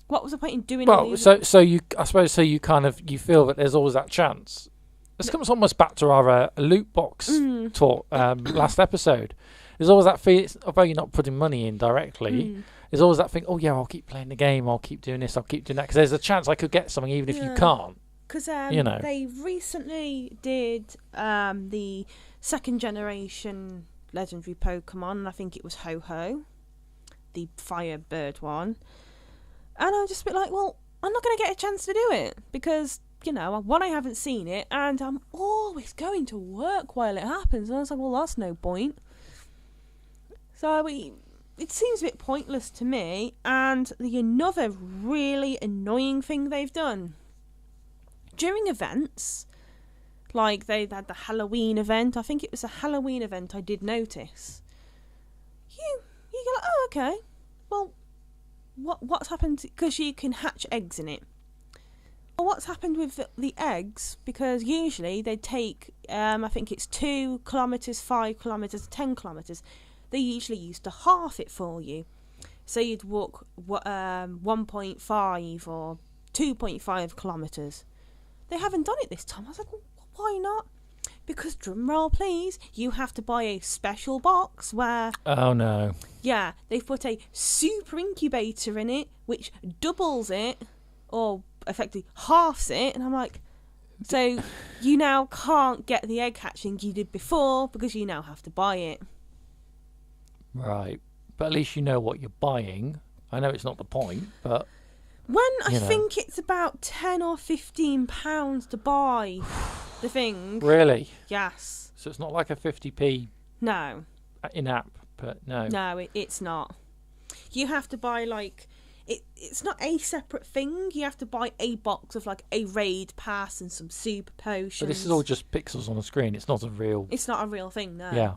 S2: What was the point in doing it?
S1: Well, I suppose you feel that there's always that chance. This comes almost back to our loot box talk last episode. There's always that feeling, although you're not putting money in directly, there's always that thing, oh yeah, I'll keep playing the game, I'll keep doing this, I'll keep doing that, because there's a chance I could get something even if you can't.
S2: Because they recently did the second generation legendary Pokemon, and I think it was Ho-Ho, the Firebird one. And I'm just a bit like, well, I'm not going to get a chance to do it, because, you know, one, I haven't seen it, and I'm always going to work while it happens. And I was like, well, that's no point. So it seems a bit pointless to me. And another really annoying thing they've done, during events, like they had the Halloween event, I think it was a Halloween event I did notice, you go like, oh, okay, well, what's happened, because you can hatch eggs in it. Well, what's happened with the eggs, because usually they take, I think it's 2 kilometres, 5 kilometres, 10 kilometres, they usually used to half it for you. So you'd walk 1.5 or 2.5 kilometres. They haven't done it this time. I was like, well, why not? Because, drum roll please, you have to buy a special box where...
S1: Oh no.
S2: Yeah, they've put a super incubator in it, which doubles it, or effectively halves it, and I'm like, so you now can't get the egg hatching you did before, because you now have to buy it.
S1: Right. But at least you know what you're buying. I know it's not the point, but...
S2: When I think it's about £10 or £15 to buy the thing.
S1: Really?
S2: Yes.
S1: So it's not like a 50p
S2: No.
S1: in-app, but no.
S2: No, it's not. You have to buy, like... It's not a separate thing. You have to buy a box of, like, a raid pass and some super potions.
S1: But this is all just pixels on the screen. It's not a real...
S2: It's not a real thing, no.
S1: Yeah.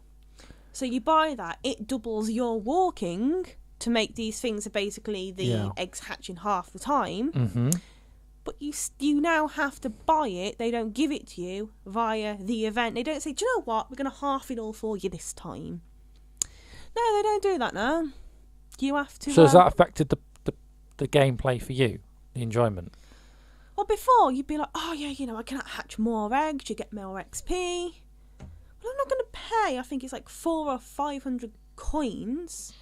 S2: So you buy that. It doubles your walking... to make these things are basically the eggs hatch in half the time.
S1: Mm-hmm.
S2: But you now have to buy it. They don't give it to you via the event. They don't say, do you know what? We're going to half it all for you this time. No, they don't do that now. You have to...
S1: So has that affected the gameplay for you? The enjoyment?
S2: Well, before, you'd be like, oh, yeah, you know, I can hatch more eggs. You get more XP. Well, I'm not going to pay, I think it's like 400 or 500 coins...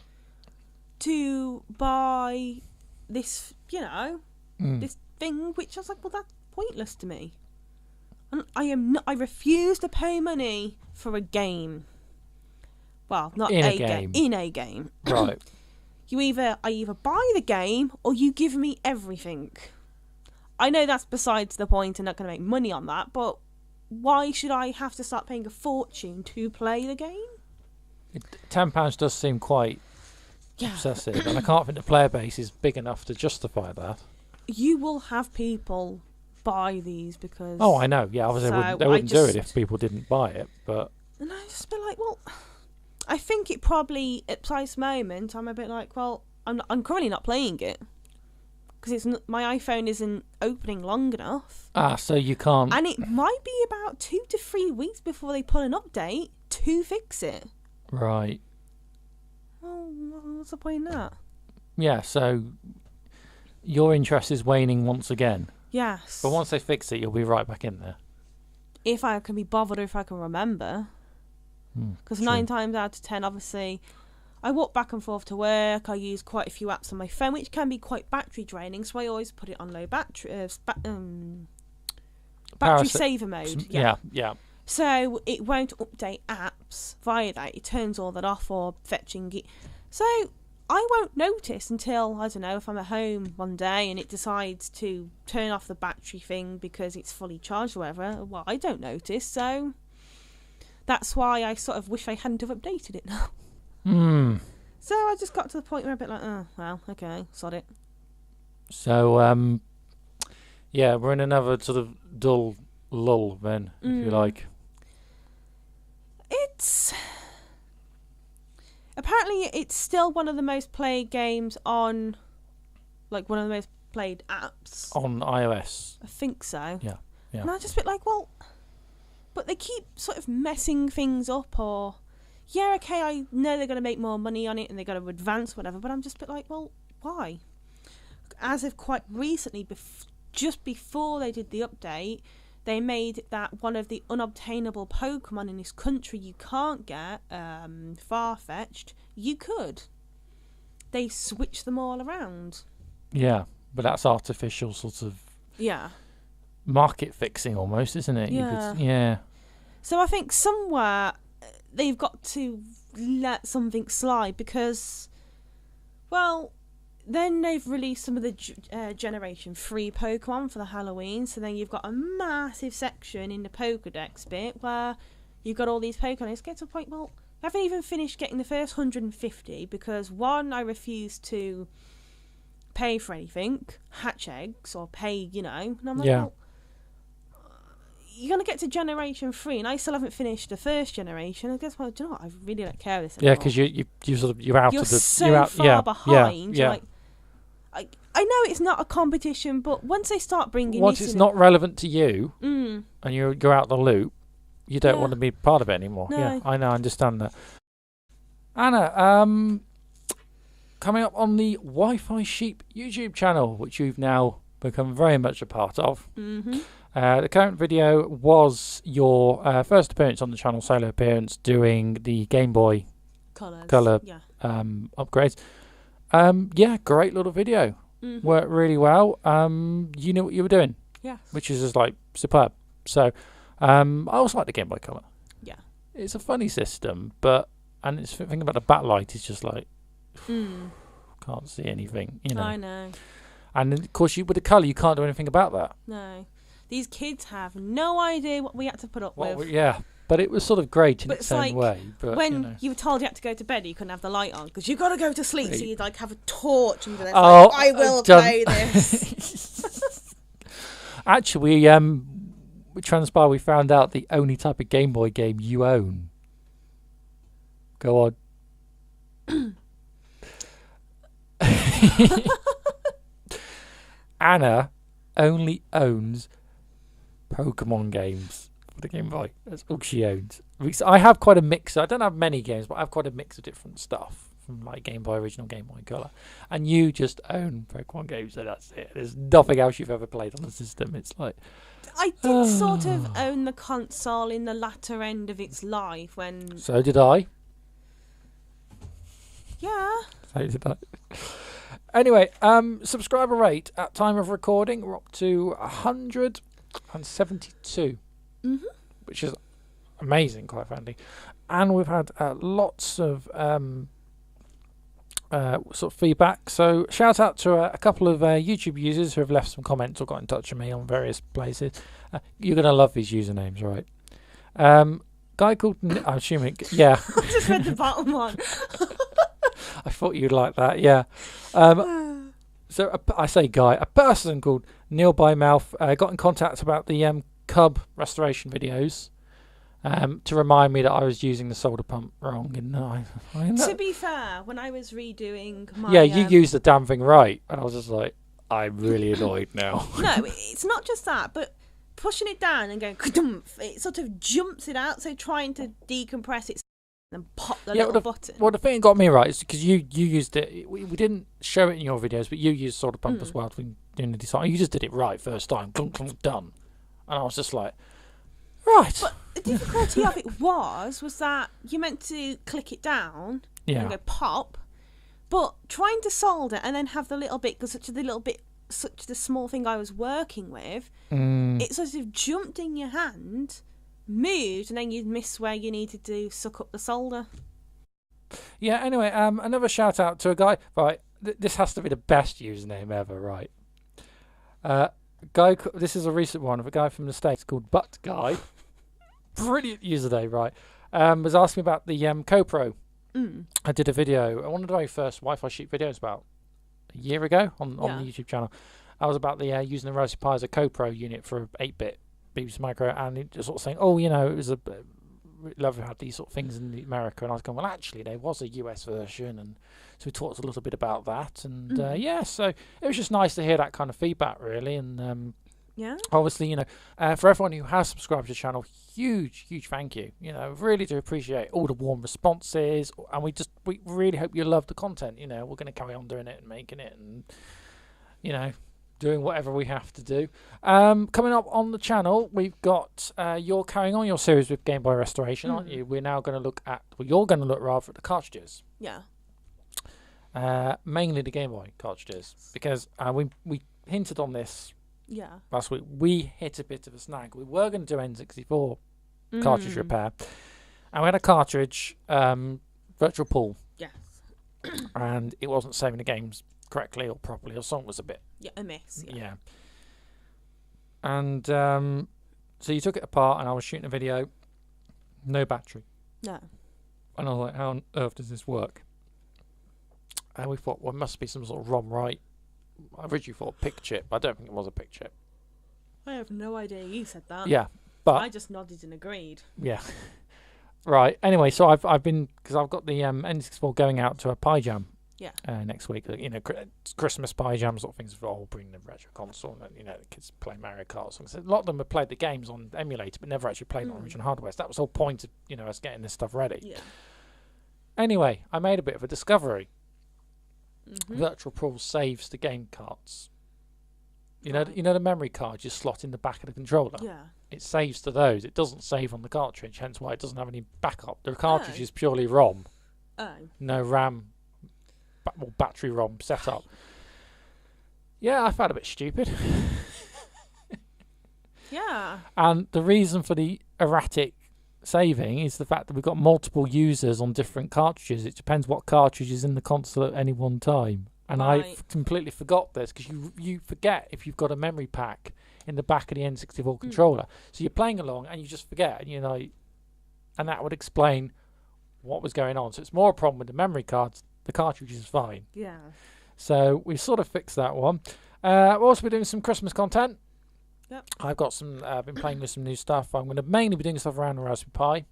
S2: to buy this, you know, this thing, which I was like, well, that's pointless to me. And I refuse to pay money for a game. Well, not
S1: in
S2: a game. In a game.
S1: Right.
S2: I either buy the game or you give me everything. I know that's besides the point and not going to make money on that, but why should I have to start paying a fortune to play the game?
S1: £10 does seem quite... obsessive, and I can't think the player base is big enough to justify that. You
S2: will have people buy these because...
S1: Oh, I know. Yeah, obviously they wouldn't do it if people didn't buy it, but...
S2: And I just be like, well... I think it probably, at this moment, I'm a bit like, well, I'm currently not playing it. Because my iPhone isn't opening long enough.
S1: Ah, so you can't...
S2: And it might be about 2 to 3 weeks before they put an update to fix it.
S1: Right.
S2: Well, what's the point in that?
S1: Yeah, so your interest is waning once again.
S2: Yes.
S1: But once they fix it, you'll be right back in there.
S2: If I can be bothered or if I can remember. Because 9 times out of 10, obviously, I walk back and forth to work. I use quite a few apps on my phone, which can be quite battery draining. So I always put it on low battery saver mode.
S1: Yeah.
S2: So it won't update apps via that. It turns all that off or fetching it. So I won't notice until, I don't know, if I'm at home one day and it decides to turn off the battery thing because it's fully charged or whatever. Well, I don't notice. So that's why I sort of wish I hadn't have updated it now. So I just got to the point where I'm a bit like, oh, well, okay, sod it.
S1: So, yeah, we're in another sort of dull lull then, if you like.
S2: Apparently it's still one of the most played games on, like, one of the most played apps.
S1: On iOS.
S2: I think so.
S1: Yeah.
S2: And I just bit like, well, but they keep sort of messing things up or, yeah, okay, I know they're going to make more money on it and they're going to advance whatever, but I'm just a bit like, well, why? As of quite recently, just before they did the update, they made that one of the unobtainable Pokemon in this country you can't get, Farfetch'd, you could. They switched them all around.
S1: Yeah, but that's artificial sort of market fixing almost, isn't it?
S2: Yeah. So I think somewhere they've got to let something slide because, well, then they've released some of the Generation 3 Pokemon for the Halloween. So then you've got a massive section in the Pokedex bit where you've got all these Pokemon. It's getting to a point, well, I haven't even finished getting the first 150 because, one, I refuse to pay for anything, hatch eggs, or pay, and I'm like, well, you're going to get to Generation 3 and I still haven't finished the first generation. I guess, well, do you know what? I really don't care this anymore.
S1: Yeah, because you're out of the...
S2: You're so far behind. Yeah. I know it's not a competition, but once they start bringing...
S1: Once it's not relevant to you and you're out the loop, you don't want to be part of it anymore. No. Yeah, I know, I understand that. Anna, coming up on the Wi-Fi Sheep YouTube channel, which you've now become very much a part of. Mm-hmm. The current video was your first appearance on the channel, solo appearance, doing the Game Boy Color upgrades. Great little video. Mm-hmm. Worked really well. You knew what you were doing.
S2: Yeah.
S1: Which is just like superb. So, I also like the Game Boy Color.
S2: Yeah.
S1: It's a funny system, and it's thinking about the backlight is just like can't see anything.
S2: I know.
S1: And of course, with the color, you can't do anything about that.
S2: No. These kids have no idea what we had to put up with.
S1: Yeah, but it was sort of great in its own way. But
S2: when you were told you had to go to bed, you couldn't have the light on because you've got to go to sleep. So you'd have a torch and be I will play this.
S1: Actually, we transpired. We found out the only type of Game Boy game you own. Go on. Anna only owns Pokemon games for the Game Boy. That's all she owns. I have quite a mix. I don't have many games, but I have quite a mix of different stuff from like Game Boy Original, Game Boy Color. And you just own Pokemon games, so that's it. There's nothing else you've ever played on the system. It's like
S2: I did sort of own the console in the latter end of its life when.
S1: So did I.
S2: Yeah.
S1: So did I. Anyway, subscriber rate at time of recording, we're up to 172, which is amazing, quite frankly. And we've had lots of sort of feedback. So shout out to a couple of YouTube users who have left some comments or got in touch with me on various places. You're going to love these usernames, right? Guy called... I'm assuming... Yeah.
S2: I just read the bottom one.
S1: I thought you'd like that, yeah. So I say guy, a person called Neil Bymouth got in contact about the Cub restoration videos to remind me that I was using the solder pump wrong. And
S2: to be fair, when I was redoing my...
S1: Yeah, you used the damn thing right. And I was just like, I'm really annoyed now.
S2: No, it's not just that, but pushing it down and going, it sort of jumps it out. So trying to decompress it and pop the little button.
S1: Well, the thing that got me right is because you used it. We didn't show it in your videos, but you used solder pump as well when doing the design. You just did it right first time. Clunk, clunk, done. And I was just like, right.
S2: But the difficulty of it was that you meant to click it down and go pop, but trying to solder and then have the little bit, because such the small thing I was working with, it sort of jumped in your hand, moved, and then you'd miss where you needed to suck up the solder.
S1: Yeah, anyway, another shout out to a guy. Right, this has to be the best username ever, right? This is a recent one of a guy from the States called Butt Guy. Brilliant username, right? Was asking about the CoPro. I did a video, one of the very first Wi-Fi Sheep videos about a year ago on the YouTube channel. I was about the using the Raspberry Pi as a CoPro unit for 8-bit BBC Micro, and it just sort of saying, it was a love had these sort of things in America, and I was going, well, actually, there was a US version, and so we talked a little bit about that, and so it was just nice to hear that kind of feedback, really, and obviously, for everyone who has subscribed to the channel, huge thank you. Really do appreciate all the warm responses, and we really hope you love the content. We're going to carry on doing it and making it, and doing whatever we have to do. Coming up on the channel, we've got you're carrying on your series with Game Boy Restoration, aren't you? We're now going to look at, well, you're going to look rather at the cartridges.
S2: Yeah.
S1: Mainly the Game Boy cartridges, because we hinted on this
S2: Yeah.
S1: last week. We hit a bit of a snag. We were going to do N64 cartridge repair, and we had a cartridge, Virtual Pool.
S2: Yes.
S1: And it wasn't saving the games correctly or properly, or something was a bit
S2: amiss.
S1: Yeah. And so you took it apart, and I was shooting a video, no battery.
S2: No.
S1: And I was like, how on earth does this work? And we thought, well, it must be some sort of ROM write. I originally thought pick chip. I don't think it was a pick chip.
S2: I have no idea you said that.
S1: Yeah, but
S2: I just nodded and agreed.
S1: Yeah. Right. Anyway, so I've been, because I've got the N64 going out to a pie jam.
S2: Yeah.
S1: Next week, you know, Christmas pie jam sort of things. For bring the retro console, and you know, the kids play Mario Kart songs. A lot of them have played the games on emulator, but never actually played on original hardware. So that was the whole point of, you know, us getting this stuff ready.
S2: Yeah.
S1: Anyway, I made a bit of a discovery. Virtual Pool saves the game cards. You know, the memory cards you slot in the back of the controller.
S2: Yeah.
S1: It saves to those. It doesn't save on the cartridge, hence why it doesn't have any backup. The cartridge is purely ROM.
S2: Oh.
S1: No RAM or battery ROM setup. Yeah, I felt a bit stupid.
S2: Yeah.
S1: And the reason for the erratic saving is the fact that we've got multiple users on different cartridges. It depends what cartridge is in the console at any one time. And I completely forgot this, because you forget if you've got a memory pack in the back of the N64 controller. So you're playing along and you just forget, and you know, and that would explain what was going on. So it's more a problem with the memory cards. The cartridge is fine.
S2: Yeah.
S1: So we sort of fixed that one. We'll also be doing some Christmas content.
S2: Yep.
S1: I've got some. Been playing with some new stuff. I'm going to mainly be doing stuff around the Raspberry Pi.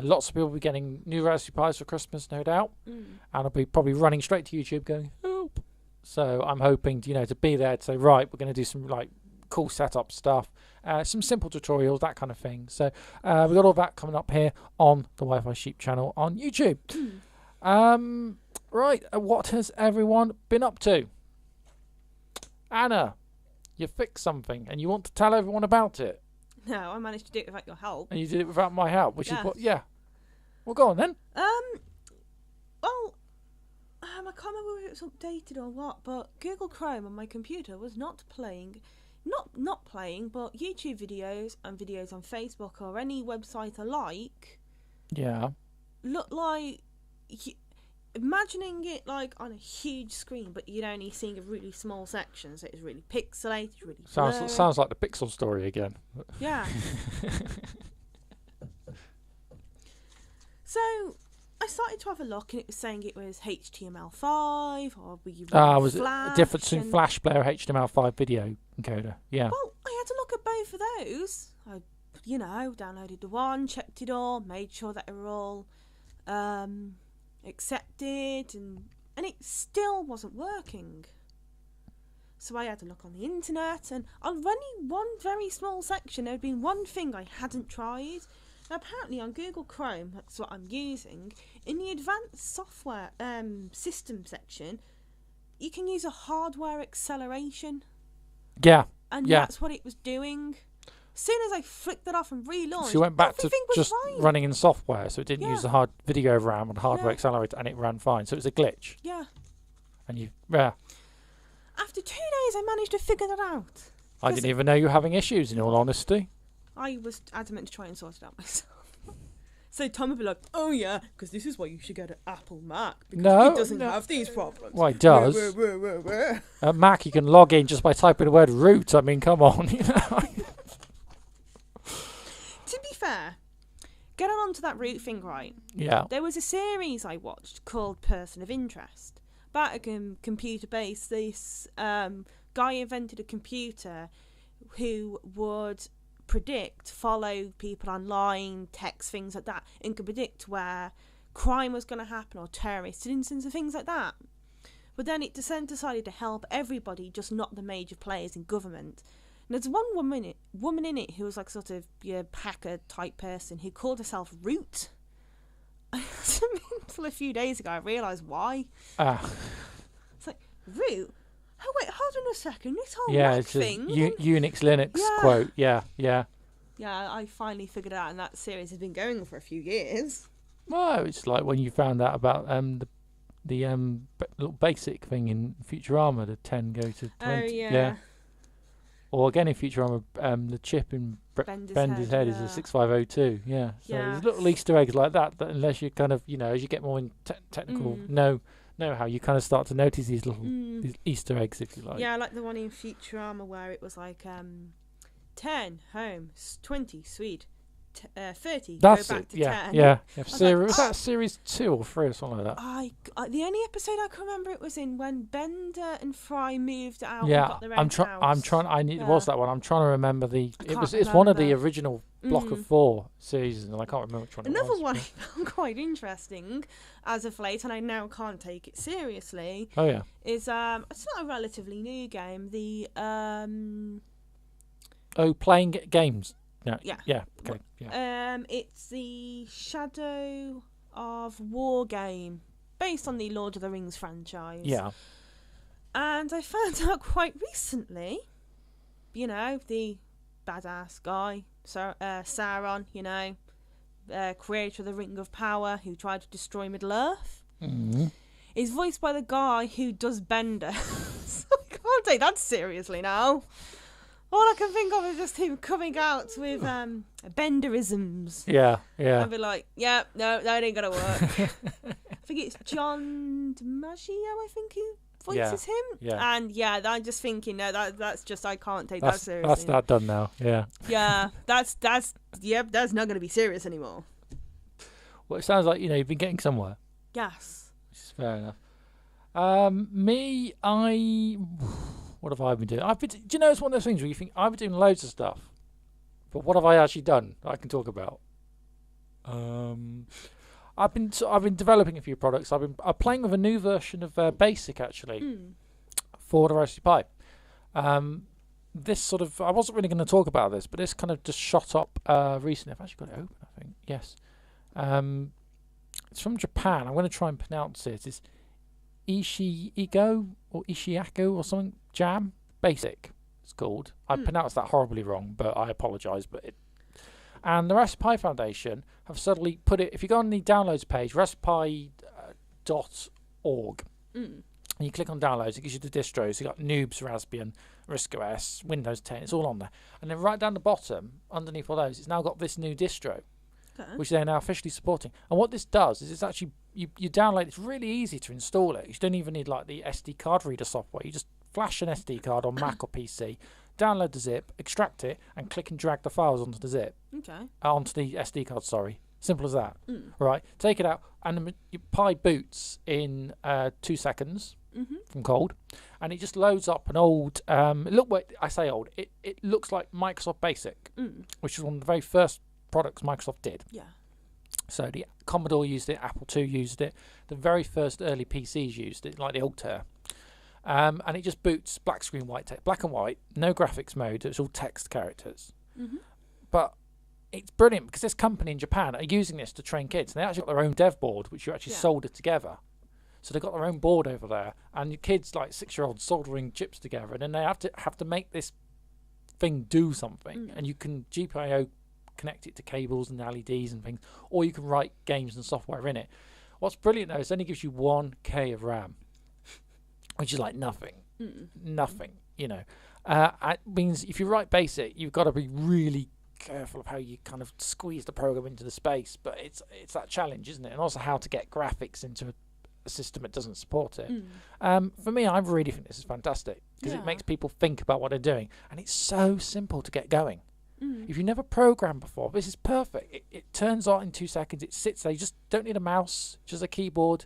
S1: Lots of people will be getting new Raspberry Pis for Christmas, no doubt. And I'll be probably running straight to YouTube going, help. So I'm hoping to, to be there to say, right, we're going to do some like cool setup stuff, some simple tutorials, that kind of thing. So we've got all that coming up here on the Wi-Fi Sheep channel on YouTube. Right, what has everyone been up to? Anna, you fixed something and you want to tell everyone about it.
S2: No, I managed to do it without your help.
S1: And you did it without my help, which is what, yeah. Well, go on then.
S2: Well, I can't remember whether it was updated or what, but Google Chrome on my computer was not playing, not playing, but YouTube videos and videos on Facebook or any website I like.
S1: Yeah.
S2: Look like, imagining it like on a huge screen, but you're only seeing a really small section, so it's really pixelated, really blurry.
S1: Sounds like the Pixel story again.
S2: Yeah. So I started to have a look, and it was saying it was HTML5, or were you
S1: was
S2: Flash?
S1: It a difference between Flash Player HTML5 video encoder? Yeah.
S2: Well, I had to look at both of those. I, downloaded the one, checked it all, made sure that they were all accepted, and it still wasn't working. So I had to look on the internet, and on only one very small section there had been one thing I hadn't tried. Now apparently on Google Chrome, that's what I'm using, in the advanced software system section, you can use a hardware acceleration.
S1: Yeah.
S2: And that's what it was doing. As soon as I flicked it off and relaunched,
S1: so you went back to just
S2: fine.
S1: running in software, so it didn't use the hard video RAM and hardware accelerator, and it ran fine. So it was a glitch.
S2: Yeah.
S1: And
S2: after 2 days, I managed to figure that out.
S1: I didn't even know you were having issues, in all honesty.
S2: I was adamant to try and sort it out myself. So Tom would be like, oh yeah, because this is why you should get an Apple Mac, because it doesn't have these problems.
S1: Well, it does. At Mac, you can log in just by typing the word root. I mean, come on.
S2: To be fair, getting on to that root thing, right?
S1: Yeah.
S2: There was a series I watched called Person of Interest about a computer-based. This guy invented a computer who would follow people online, text, things like that, and could predict where crime was going to happen or terrorist incidents and things like that. But then it decided to help everybody, just not the major players in government. And there's one woman in it who was like sort of hacker type person who called herself Root. Until a few days ago I realised why. It's like, Root? oh wait, hold on a second, this whole
S1: it's
S2: thing.
S1: Unix Linux quote. Yeah.
S2: Yeah, I finally figured out, and that series has been going for a few years.
S1: Well, it's like when you found out about the little basic thing in Futurama, the 10 go to 20.
S2: Oh yeah.
S1: Or again in Futurama, the chip in Bender's head is a 6502. Yeah. So there's little Easter eggs like that unless you kind of, as you get more in technical know how, you kind of start to notice these little these Easter eggs, if you like.
S2: Yeah, like the one in Futurama where it was like 10 home, 20 Swede, 30
S1: That's
S2: go back
S1: it.
S2: to
S1: Yeah,
S2: 10.
S1: yeah. Was that series 2 or 3 or something like that?
S2: The only episode I can remember it was in when Bender and Fry moved out.
S1: Yeah,
S2: and got their own house.
S1: It was that one. I'm trying to remember it's one of the original block of 4 seasons, and I can't remember which one.
S2: Another one I found quite interesting as of late, and I now can't take it seriously.
S1: Oh yeah.
S2: Is it's not a relatively new game. The
S1: playing games.
S2: Yeah.
S1: Okay. Yeah.
S2: It's the Shadow of War game based on the Lord of the Rings franchise.
S1: Yeah.
S2: And I found out quite recently, the badass guy, Sauron, creator of the Ring of Power, who tried to destroy Middle-earth, is voiced by the guy who does Bender. So I can't take that seriously now. All I can think of is just him coming out with Benderisms.
S1: Yeah.
S2: I'd be like, no, that ain't gonna work. I think it's John DiMaggio, who voices him.
S1: Yeah.
S2: And I'm just thinking, no, that's just, I can't take that seriously.
S1: That's that done now. Yeah.
S2: Yeah, that's not gonna be serious anymore.
S1: Well, it sounds like you've been getting somewhere.
S2: Yes.
S1: Which is fair enough. What have I been doing? It's one of those things where you think I've been doing loads of stuff, but what have I actually done that I can talk about? I've been developing a few products. I'm playing with a new version of Basic actually for the Raspberry Pi. This sort of, I wasn't really going to talk about this, but this kind of just shot up recently. I've actually got it open, I think. Yes. It's from Japan. I'm going to try and pronounce it. It's Ishiigo or Ishiako or something. Jam Basic it's called. I pronounced that horribly wrong, but I apologise. And the Raspberry Pi Foundation have suddenly put it, if you go on the downloads page, raspberry.org, and you click on downloads, it gives you the distros. You've got Noobs, Raspbian, RISC OS, Windows 10, it's all on there. And then right down the bottom, underneath all those, it's now got this new distro, which they're now officially supporting. And what this does is it's actually, you download, it's really easy to install it. You don't even need like the SD card reader software. You just flash an SD card on Mac or PC, download the zip, extract it, and click and drag the files onto the zip. Onto the SD card, sorry. Simple as that. Right, take it out, and your Pi boots in 2 seconds from cold, and it just loads up an old, I say old, it looks like Microsoft Basic, which is one of the very first products Microsoft did. Yeah. So the Commodore used it, Apple II used it, the very first early PCs used it, like the Altair. And it just boots black screen, white text, black and white, no graphics mode, it's all text characters. But it's brilliant because this company in Japan are using this to train kids. And they actually got their own dev board, which you actually solder together. So they've got their own board over there, and your kids, like 6-year-olds, soldering chips together, and then they have to make this thing do something. And you can GPIO connect it to cables and LEDs and things, or you can write games and software in it. What's brilliant though is it only gives you 1K of RAM, which is like nothing. It means if you write Basic, you've got to be really careful of how you kind of squeeze the program into the space, but it's that challenge, isn't it? And also how to get graphics into a system that doesn't support it. For me, I really think this is fantastic because it makes people think about what they're doing, and it's so simple to get going. If you never programmed before, this is perfect. It turns on in 2 seconds. It sits there. You just don't need a mouse, just a keyboard,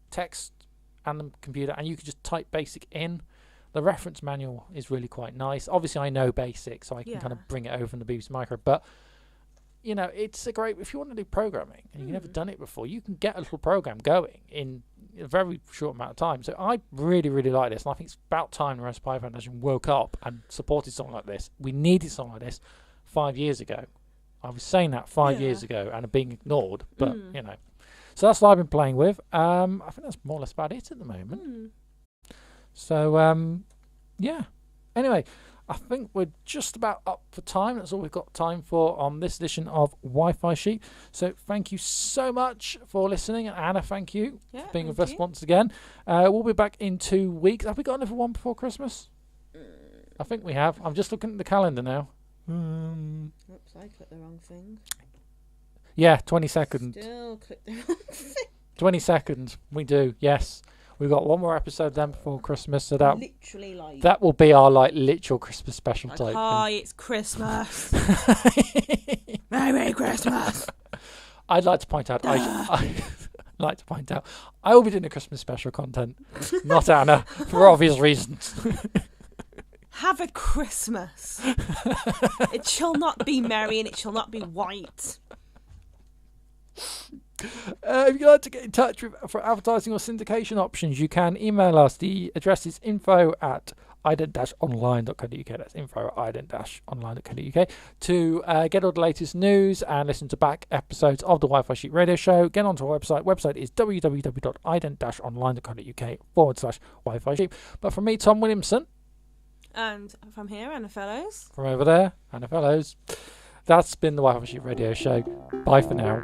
S1: text, and the computer, and you can just type Basic in. The reference manual is really quite nice. Obviously, I know Basic, so I can kind of bring it over from the BBC Micro. But it's a great, if you want to do programming and you've never done it before, you can get a little program going in a very short amount of time. So I really, really like this, and I think it's about time the Raspberry Pi Foundation woke up and supported something like this. We needed something like this 5 years ago. I was saying that 5 years ago and being ignored, but So that's what I've been playing with. I think that's more or less about it at the moment. So, yeah. Anyway, I think we're just about up for time. That's all we've got time for on this edition of Wi-Fi Sheep. So thank you so much for listening. And Anna, thank you for being with us once again. We'll be back in 2 weeks. Have we got another one before Christmas? I think we have. I'm just looking at the calendar now.
S2: Oops, I clicked the wrong thing.
S1: Yeah, 22nd.
S2: Still clicked the wrong thing.
S1: 22nd, we do, yes. We've got one more episode then before Christmas, so that
S2: literally like
S1: that will be our like literal Christmas special
S2: like,
S1: type.
S2: Hi, it's Christmas. Merry Christmas.
S1: I'd like to point out I'd like to point out I will be doing a Christmas special content, not Anna, for obvious reasons.
S2: Have a Christmas. It shall not be merry and it shall not be white.
S1: If you'd like to get in touch for advertising or syndication options, you can email us. The address is info@ident-online.co.uk. That's info@ident-online.co.uk to get all the latest news and listen to back episodes of the Wi-Fi Sheep Radio Show. Get onto our website. Website is www.ident-online.co.uk/Wi-Fi Sheep. But from me, Tom Williamson.
S2: And from here, Anna Fellows.
S1: From over there, Anna Fellows. That's been the Wi-Fi Sheep Radio Show. Bye for now.